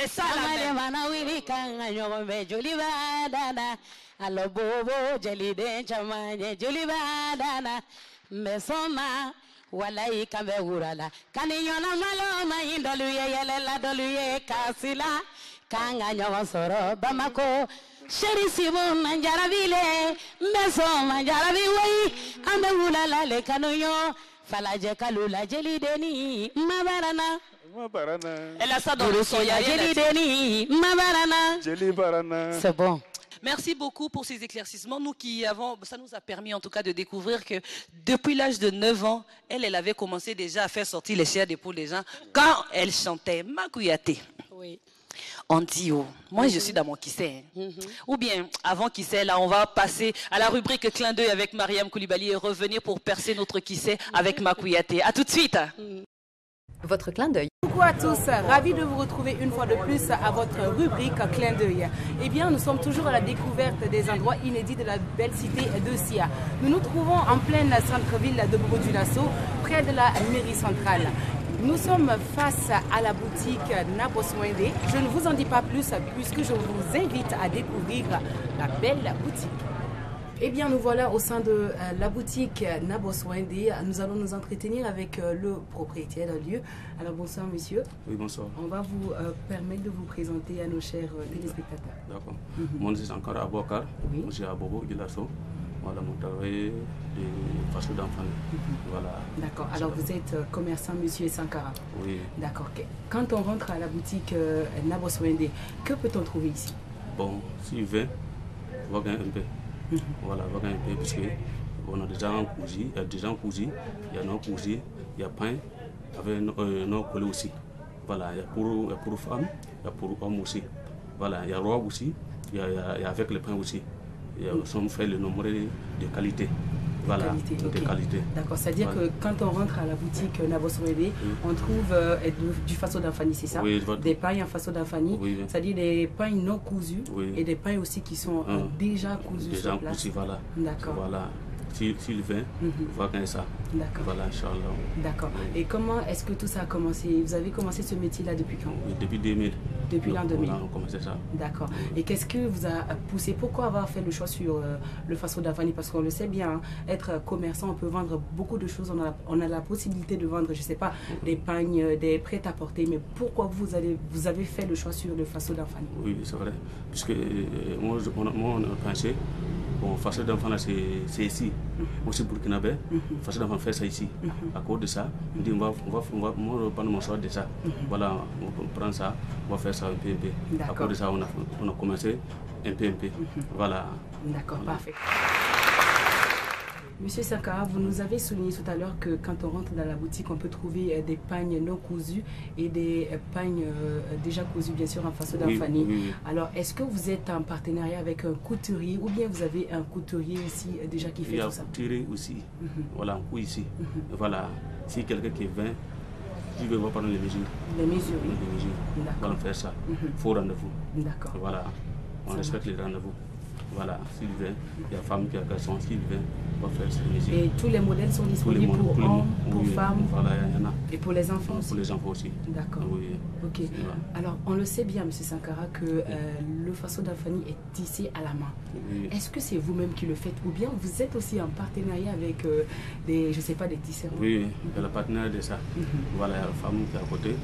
ça la même. Walai kambe urala kaniyona malo maindolu yelela dolu ye kasila kanga nyawa soro Bamako sheri sibu manjarabile meso manjarabi wai ambe ulala le kanuyo Falaje kalula jeli deni mabarana. Elle a ça dans le son. C'est bon. Merci beaucoup pour ces éclaircissements. Nous qui avons, ça nous a permis en tout cas de découvrir que depuis l'âge de 9 ans, elle avait commencé déjà à faire sortir les chairs d'épaule des gens quand elle chantait Makouyaté. Oui. En duo. Moi, je suis dans mon kissé. Ou bien, avant kissé, là, on va passer à la rubrique clin d'œil avec Mariam Koulibaly et revenir pour percer notre kissé avec Makouyaté. À tout de suite. Votre clin d'œil. Coucou à tous, ravi de vous retrouver une fois de plus à votre rubrique clin d'œil. Eh bien, nous sommes toujours à la découverte des endroits inédits de la belle cité de Sia. Nous nous trouvons en pleine centre-ville de Bobo Dioulasso, près de la mairie centrale. Nous sommes face à la boutique Naboswende. Je ne vous en dis pas plus puisque je vous invite à découvrir la belle boutique. Eh bien, nous voilà au sein de la boutique Naboswende. Nous allons nous entretenir avec le propriétaire du lieu. Alors, bonsoir, monsieur. Oui, bonsoir. On va vous permettre de vous présenter à nos chers téléspectateurs. D'accord. Mon nom est encore Abouakar. Oui. Je suis à Bobo Dioulasso. Voilà, mon travail de façon d'enfant. Voilà. D'accord. Alors, vous êtes commerçant, monsieur Sankara. Oui. D'accord. Quand on rentre à la boutique Naboswende, que peut-on trouver ici? Bon, s'il vient, on va gagner un peu. Voilà, on va gagner un peu parce qu'on a des gens cousus, il y a des gens cousus, il y a non cousus, il y a pain, avec non collé aussi. Voilà, il y a pour femmes, il y a pour hommes aussi. Voilà, il y a robe aussi, il y a avec le pain aussi. Nous sommes fait le nombre de qualité. Voilà, de qualité. D'accord, c'est-à-dire que quand on rentre à la boutique Naboswende, on trouve du faso d'Anfani, c'est ça? Oui, des pains en faso d'Anfani, c'est-à-dire des pains non cousus et des pains aussi qui sont déjà cousus sur place. Cousus, voilà. D'accord. Voilà. S'il vient, on va gagner ça. D'accord. Voilà, Inch'Allah. D'accord. Et comment est-ce que tout ça a commencé? Vous avez commencé ce métier-là depuis quand? Depuis 2000. Depuis l'an 2000. Voilà, on a commencé ça. D'accord. Et qu'est-ce que vous a poussé? Pourquoi avoir fait le choix sur le faso d'Anfani? Parce qu'on le sait bien, hein, être commerçant, on peut vendre beaucoup de choses. On a la possibilité de vendre, je ne sais pas, des pagnes, des prêt-à-porter. Mais pourquoi vous avez fait le choix sur le faso d'Anfani? Oui, c'est vrai. Puisque moi, on a pensé, bon, faso d'Anfani, c'est ici. Moi, c'est burkinabé. Faso d'Anfani fait ça ici. À cause de ça, on dit on va prendre mon choix de ça. Voilà, on prend ça, on va faire ça un peu. À cause de ça, on a commencé un peu. Voilà. D'accord, parfait. Monsieur Sankara, vous nous avez souligné tout à l'heure que quand on rentre dans la boutique, on peut trouver des pagnes non cousus et des pagnes déjà cousus, bien sûr, en faso d'Anfani. Oui. Alors, est-ce que vous êtes en partenariat avec un couturier ou bien vous avez un couturier ici déjà qui fait tout ça? Il y a un couturier aussi. Voilà, un coup ici. Voilà, si quelqu'un qui vient, je vais voir prendre les mesures. Les mesures, oui. Les mesures. D'accord. On va faire ça. Faux rendez-vous. D'accord. Voilà, on respecte les rendez-vous. Voilà, s'il vient, il y a femme qui a garçon, s'il vient, on va faire ces mesures. Et tous les modèles sont disponibles pour hommes, pour femmes? Voilà, il y en a. Et pour les enfants aussi? Pour les enfants aussi. D'accord. Oui. Ok. Voilà. Alors, on le sait bien, M. Sankara, que le faso d'Anfani est tissé à la main. Oui. Est-ce que c'est vous-même qui le faites ou bien vous êtes aussi en partenariat avec des, je sais pas, des tisseurs? Oui, il y a le partenaire de ça. Voilà, il y a la femme qui est à côté.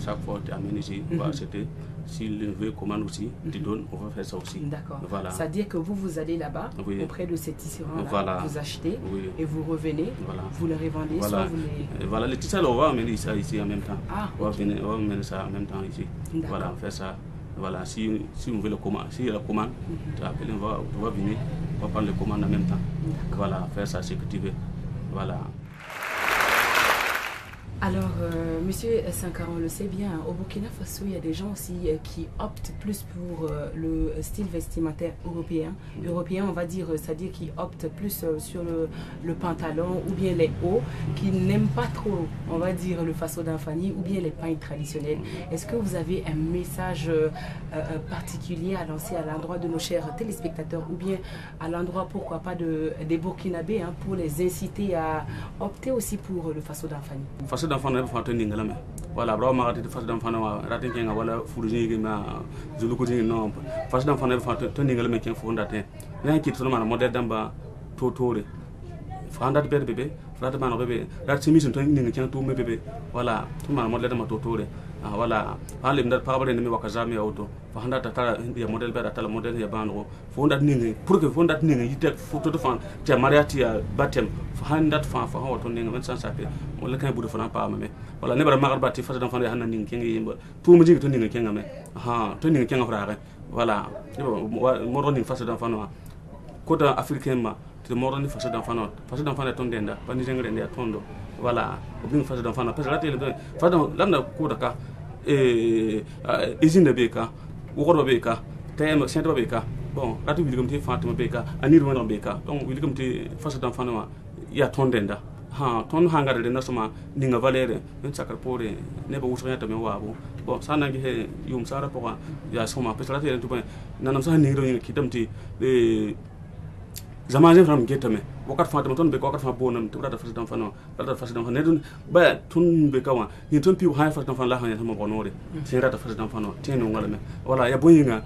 Chaque fois, tu amènes ici, on va acheter. S'il veut commande aussi, tu donnes, on va faire ça aussi. D'accord. Voilà. C'est-à-dire que vous allez là-bas, auprès de ces tisserands-là, voilà. Vous achetez et vous revenez, vous les revendez, soit vous les... Voilà, les tisserands, on va amener ça ici en même temps. Ah, on va amener ça en même temps ici. Voilà, on fait ça. Voilà, si on veut le commande, si la commande, tu appelles, on va venir, on va prendre le commande en même temps. Voilà, faire ça, ce que tu veux. Voilà. Alors, Monsieur Sankara, on le sait bien, au Burkina Faso, il y a des gens aussi qui optent plus pour le style vestimentaire européen. Européen, on va dire, c'est-à-dire qui optent plus sur le pantalon ou bien les hauts, qui n'aiment pas trop, on va dire, le faso d'Anfani ou bien les pagnes traditionnelles. Est-ce que vous avez un message particulier à lancer à l'endroit de nos chers téléspectateurs ou bien à l'endroit, pourquoi pas, des Burkinabés, hein, pour les inciter à opter aussi pour le faso d'Anfani? D'enfant ne faut pas tenir la main. Voilà, bravo, ma raté face d'enfant, raté qui est voilà, fourré, ma zulukuti, non, face d'enfant ne faut pas tenir la main qui est fondate. Rien qui est seulement un modèle d'amba, totore. Franda de bébé, franda de bébé, la chemise, un truc qui est tout mes bébé. Voilà, tout le modèle de ma totore. voilà hande mdar pabare ni wakazami auto fa handa tata ya model beda tala model ya banro fondat ningi pour que fondat ningi yite photo de fan te mariati ya batem fa handat fa hoto ningi men sans sape wala kan budu fana pa me wala ne bara magar batti fa dan fan ya hanna ningi kengi yimba tu mu jigi to ningi kenga me to ningi kenga frare voilà mo ron ningi fa dan fan ko da africain ma te mo ron ni fa dan fan ton denda bani jengre ndia tondo voilà obin fa dan fan parce que la tele fa dan lamna ko da ka usine beka wogoro beka tem centre beka bon ratu wilgum te fatima beka anir wona beka donc wilgum te fasa dan fanwa ya tondenda ha ton hangare de nasuma ninga valere en sakar pore ne ba wusanya ta me wabo bon sana ngi he yum sara poka ya soma pesala te to nanam sa ningro ngi kitamti zamane fram getame wakat fatima ton be ko wakat fa bonam to rata fasa dan fano rata fasa dan fano ne dun ba tun be kawa ni ton pi ha fasa dan fano la ha ma bonore sen rata fasa dan fano teno ngala me wala ya boyinga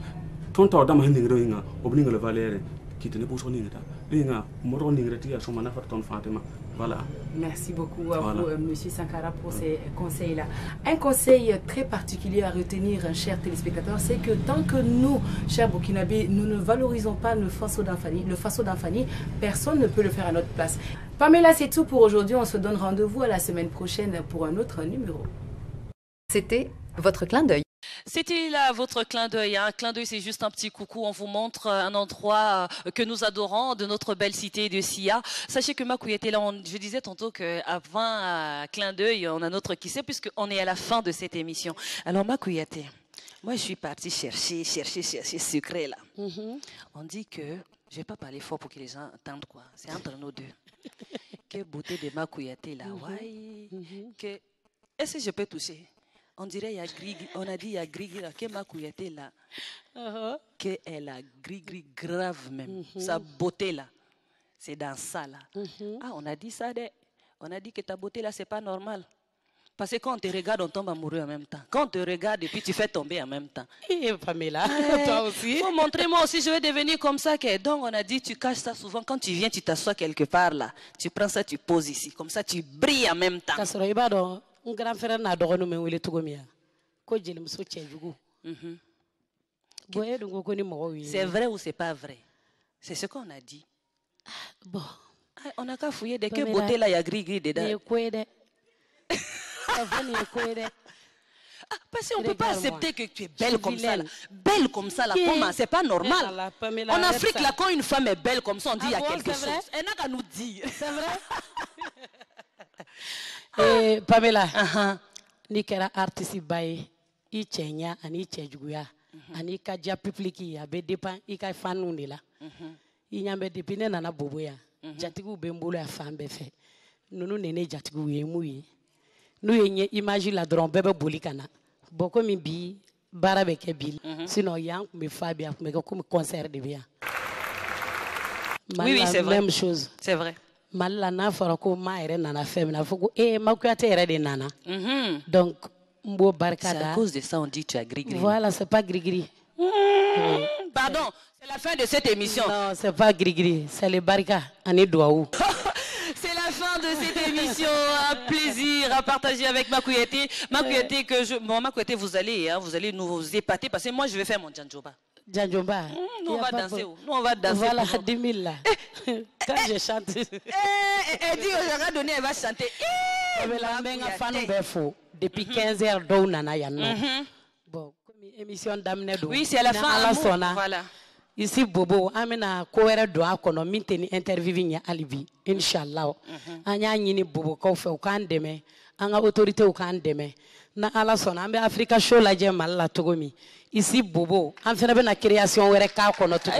ton taw dama hin ngi royinga obninga le valere kitene bo so ninga ta linga moro ninga ti ya soma na fa ton fatima. Voilà. Merci beaucoup à vous, Monsieur Sankara, pour ces conseils-là. Un conseil très particulier à retenir, chers téléspectateurs, c'est que tant que nous, chers Burkinabés, nous ne valorisons pas le Faso d'Anfani, personne ne peut le faire à notre place. Pamela, c'est tout pour aujourd'hui. On se donne rendez-vous à la semaine prochaine pour un autre numéro. C'était votre clin d'œil. C'était là votre clin d'œil. Un clin d'œil, c'est juste un petit coucou. On vous montre un endroit que nous adorons de notre belle cité de Sia. Sachez que Makouyaté, là, je disais tantôt qu'avant un clin d'œil, on a notre qui sait, puisqu'on est à la fin de cette émission. Alors, Makouyaté, moi, je suis partie chercher secret là. On dit que, je ne vais pas parler fort pour que les gens entendent quoi. C'est entre nous deux. Quelle beauté de Makouyaté là. Ouais. Est-ce que je peux toucher? On dirait il y a Grigri, on a dit il y a Grigri là, que Makouyaté là, qu'elle a Grigri grave même, sa beauté là, c'est dans ça là. Ah, on a dit ça, on a dit que ta beauté là c'est pas normal. Parce que quand on te regarde, on tombe amoureux en même temps. Quand on te regarde et puis tu fais tomber en même temps. Et Pamela, toi aussi. Faut montrer moi aussi, je vais devenir comme ça. Donc on a dit, tu caches ça souvent. Quand tu viens, tu t'assois quelque part là. Tu prends ça, tu poses ici. Comme ça, tu brilles en même temps. Un grand frère n'a pas de il est tout comme c'est vrai ou c'est pas vrai? C'est ce qu'on a dit. Bon. On n'a qu'à fouiller. De quelle beauté là, il y a gris dedans? Parce qu'on ne peut pas accepter que tu es belle comme ça. Là. Belle comme ça, là, comment? C'est pas normal. En Afrique, là, quand une femme est belle comme ça, on dit qu'il y a quelque chose. Elle n'a qu'à nous dire. C'est vrai? Pamela, ni kera artiste baye, I chenya, ani chejuguya, ani kaja publiki ya be depan, I ka fanu ni la. I nyambe depine nana boboya. Jatigu bembolo ya fambe fe. Nunu nene jatigu yemuye. Nous y imagine la drôme bébé bolikana. Beaucoup mi bi barabe kebil. Sinon yang me fabia me comme concert de bien. Oui, c'est vrai. Même chose. C'est vrai. Malala na fara ko ma ere nana femina foko Makouyaté ere de nana. Donc mbo barkada. C'est à cause de ça on dit tu as gris-gris. Voilà, c'est pas gris-gris. Pardon, c'est la fin de cette émission. Non, c'est pas gris-gris, c'est le barka ane douaou. C'est la fin de cette émission. Un plaisir à partager avec Makouyaté. Makouyaté, Makouyaté, vous allez nous épater parce que moi, je vais faire mon djanjoba. Djanjoba. Nous, on va danser. Nous, on va danser. Voilà, 10 000 là. Quand je chante. Elle dit, j'aurais donné, elle va chanter. Depuis 15 heures, bon, comme émission d'amener. Oui, c'est à la fin. Voilà. Ici Bobo amena ko wéré do akono minteni interview nya alibi inshallah anya nyini Bobo ko fe kan deme anga autorité o kan deme na ala sona ambe Africa show la je malla togomi ici Bobo am fena be na création wéré ka kono to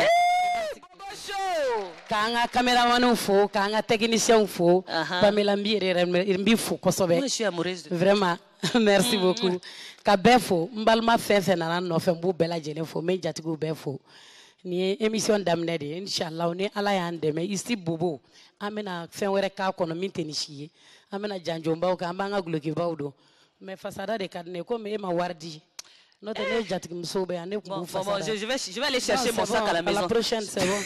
ka anga caméraman fo ka anga technicien fo Pamela mbi fo ko sobe moi je suis amoureuse de vraiment merci beaucoup ka befo mbalma fefe na no fe mbu bela jele fo me jatigu befo ni émission d'amener de inshallah on est ala yandeme ici Bobo amena fen wéré ka kono minteni chié amena janjomba ka mbanga gloki bawdo mais fasada de kadne ko me ma wardi notre ne jatik msobe ane ko je vais aller chercher mon sac à la maison. La prochaine c'est bon.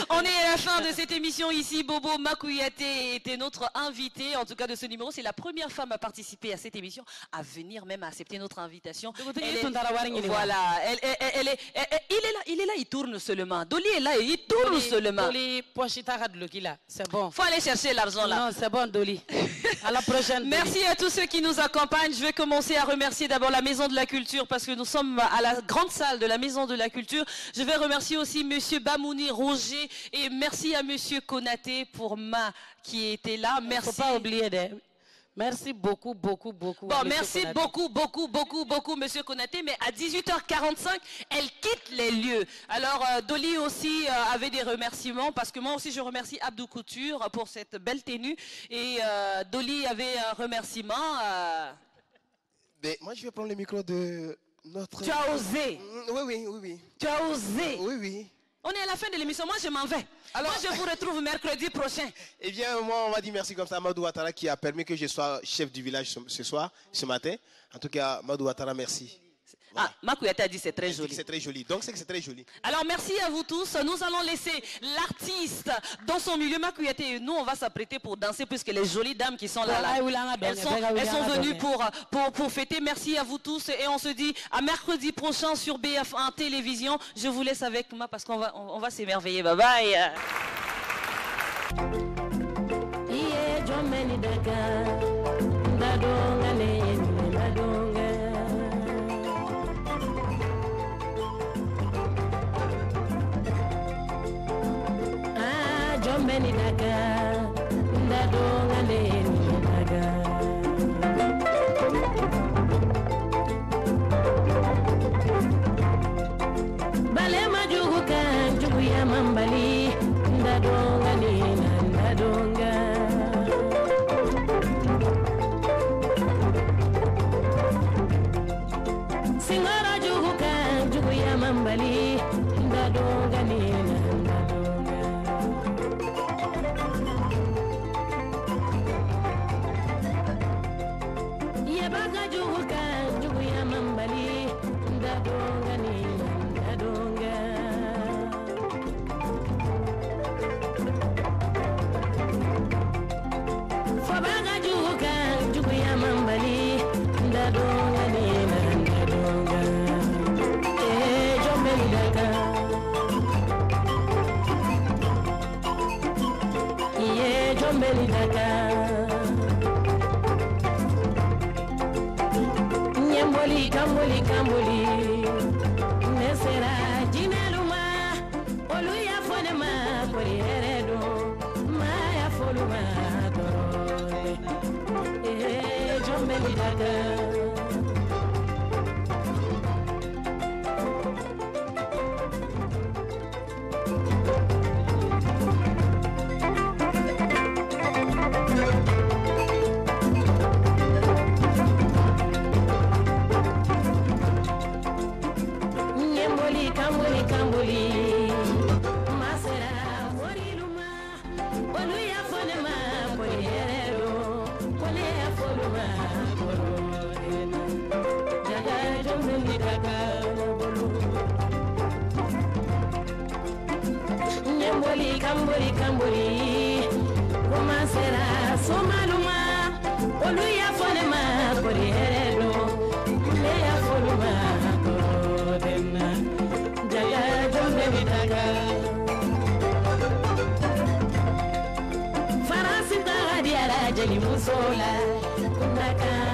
On est à la fin de cette émission ici. Bobo Makouyaté était notre invité, en tout cas de ce numéro. C'est la première femme à participer à cette émission, à venir même à accepter notre invitation. Voilà, il est là, il tourne seulement. Dolly est là, il tourne seulement. Dolly, c'est bon. Faut aller chercher l'argent là. Non, c'est bon, Dolly. À la prochaine. Merci à tous ceux qui nous accompagnent. Je vais commencer à remercier d'abord la Maison de la Culture parce que nous sommes à la grande salle de la Maison de la Culture. Je vais remercier aussi Monsieur Bamouni Roger et merci à Monsieur Konaté pour qui était là. Merci. Faut pas oublier merci beaucoup. Bon, merci beaucoup, Monsieur Konaté. Mais à 18h45, elle quitte les lieux. Alors, Dolly aussi avait des remerciements parce que moi aussi, je remercie Abdou Couture pour cette belle tenue. Et Dolly avait un remerciement. Mais moi, je vais prendre le micro de notre... Tu as osé. Oui. Tu as osé. Oui. On est à la fin de l'émission. Moi, je m'en vais. Alors, moi, je vous retrouve mercredi prochain. Eh bien, moi, on va dire merci comme ça à Madou Ouattara qui a permis que je sois chef du village ce matin. En tout cas, Madou Ouattara, merci. Voilà. Makouyaté a dit c'est très joli. C'est très joli. Donc, c'est que c'est très joli. Alors, merci à vous tous. Nous allons laisser l'artiste dans son milieu. Makouyaté et nous, on va s'apprêter pour danser puisque les jolies dames qui sont là, elles sont venues pour fêter. Merci à vous tous et on se dit à mercredi prochain sur BF1 Télévision. Je vous laisse avec moi parce qu'on va s'émerveiller. Bye bye. Many daga, ndadonga leni daga. Bale majugu kan jugu ya mambali, ndadonga lena ndadonga. Singara jugu kan jugu ya mambali, ndadonga lena. Kamboli, nesera jineluma, oluya fonema, kori heredo, maya foluma, torole, jombeli daga. Kamboli, comment sera son maluma? Oluya fonema, kori heredo, leya foluma, korodena, jaga jombe bidaga. Farasita diara jeli musola, kundaka.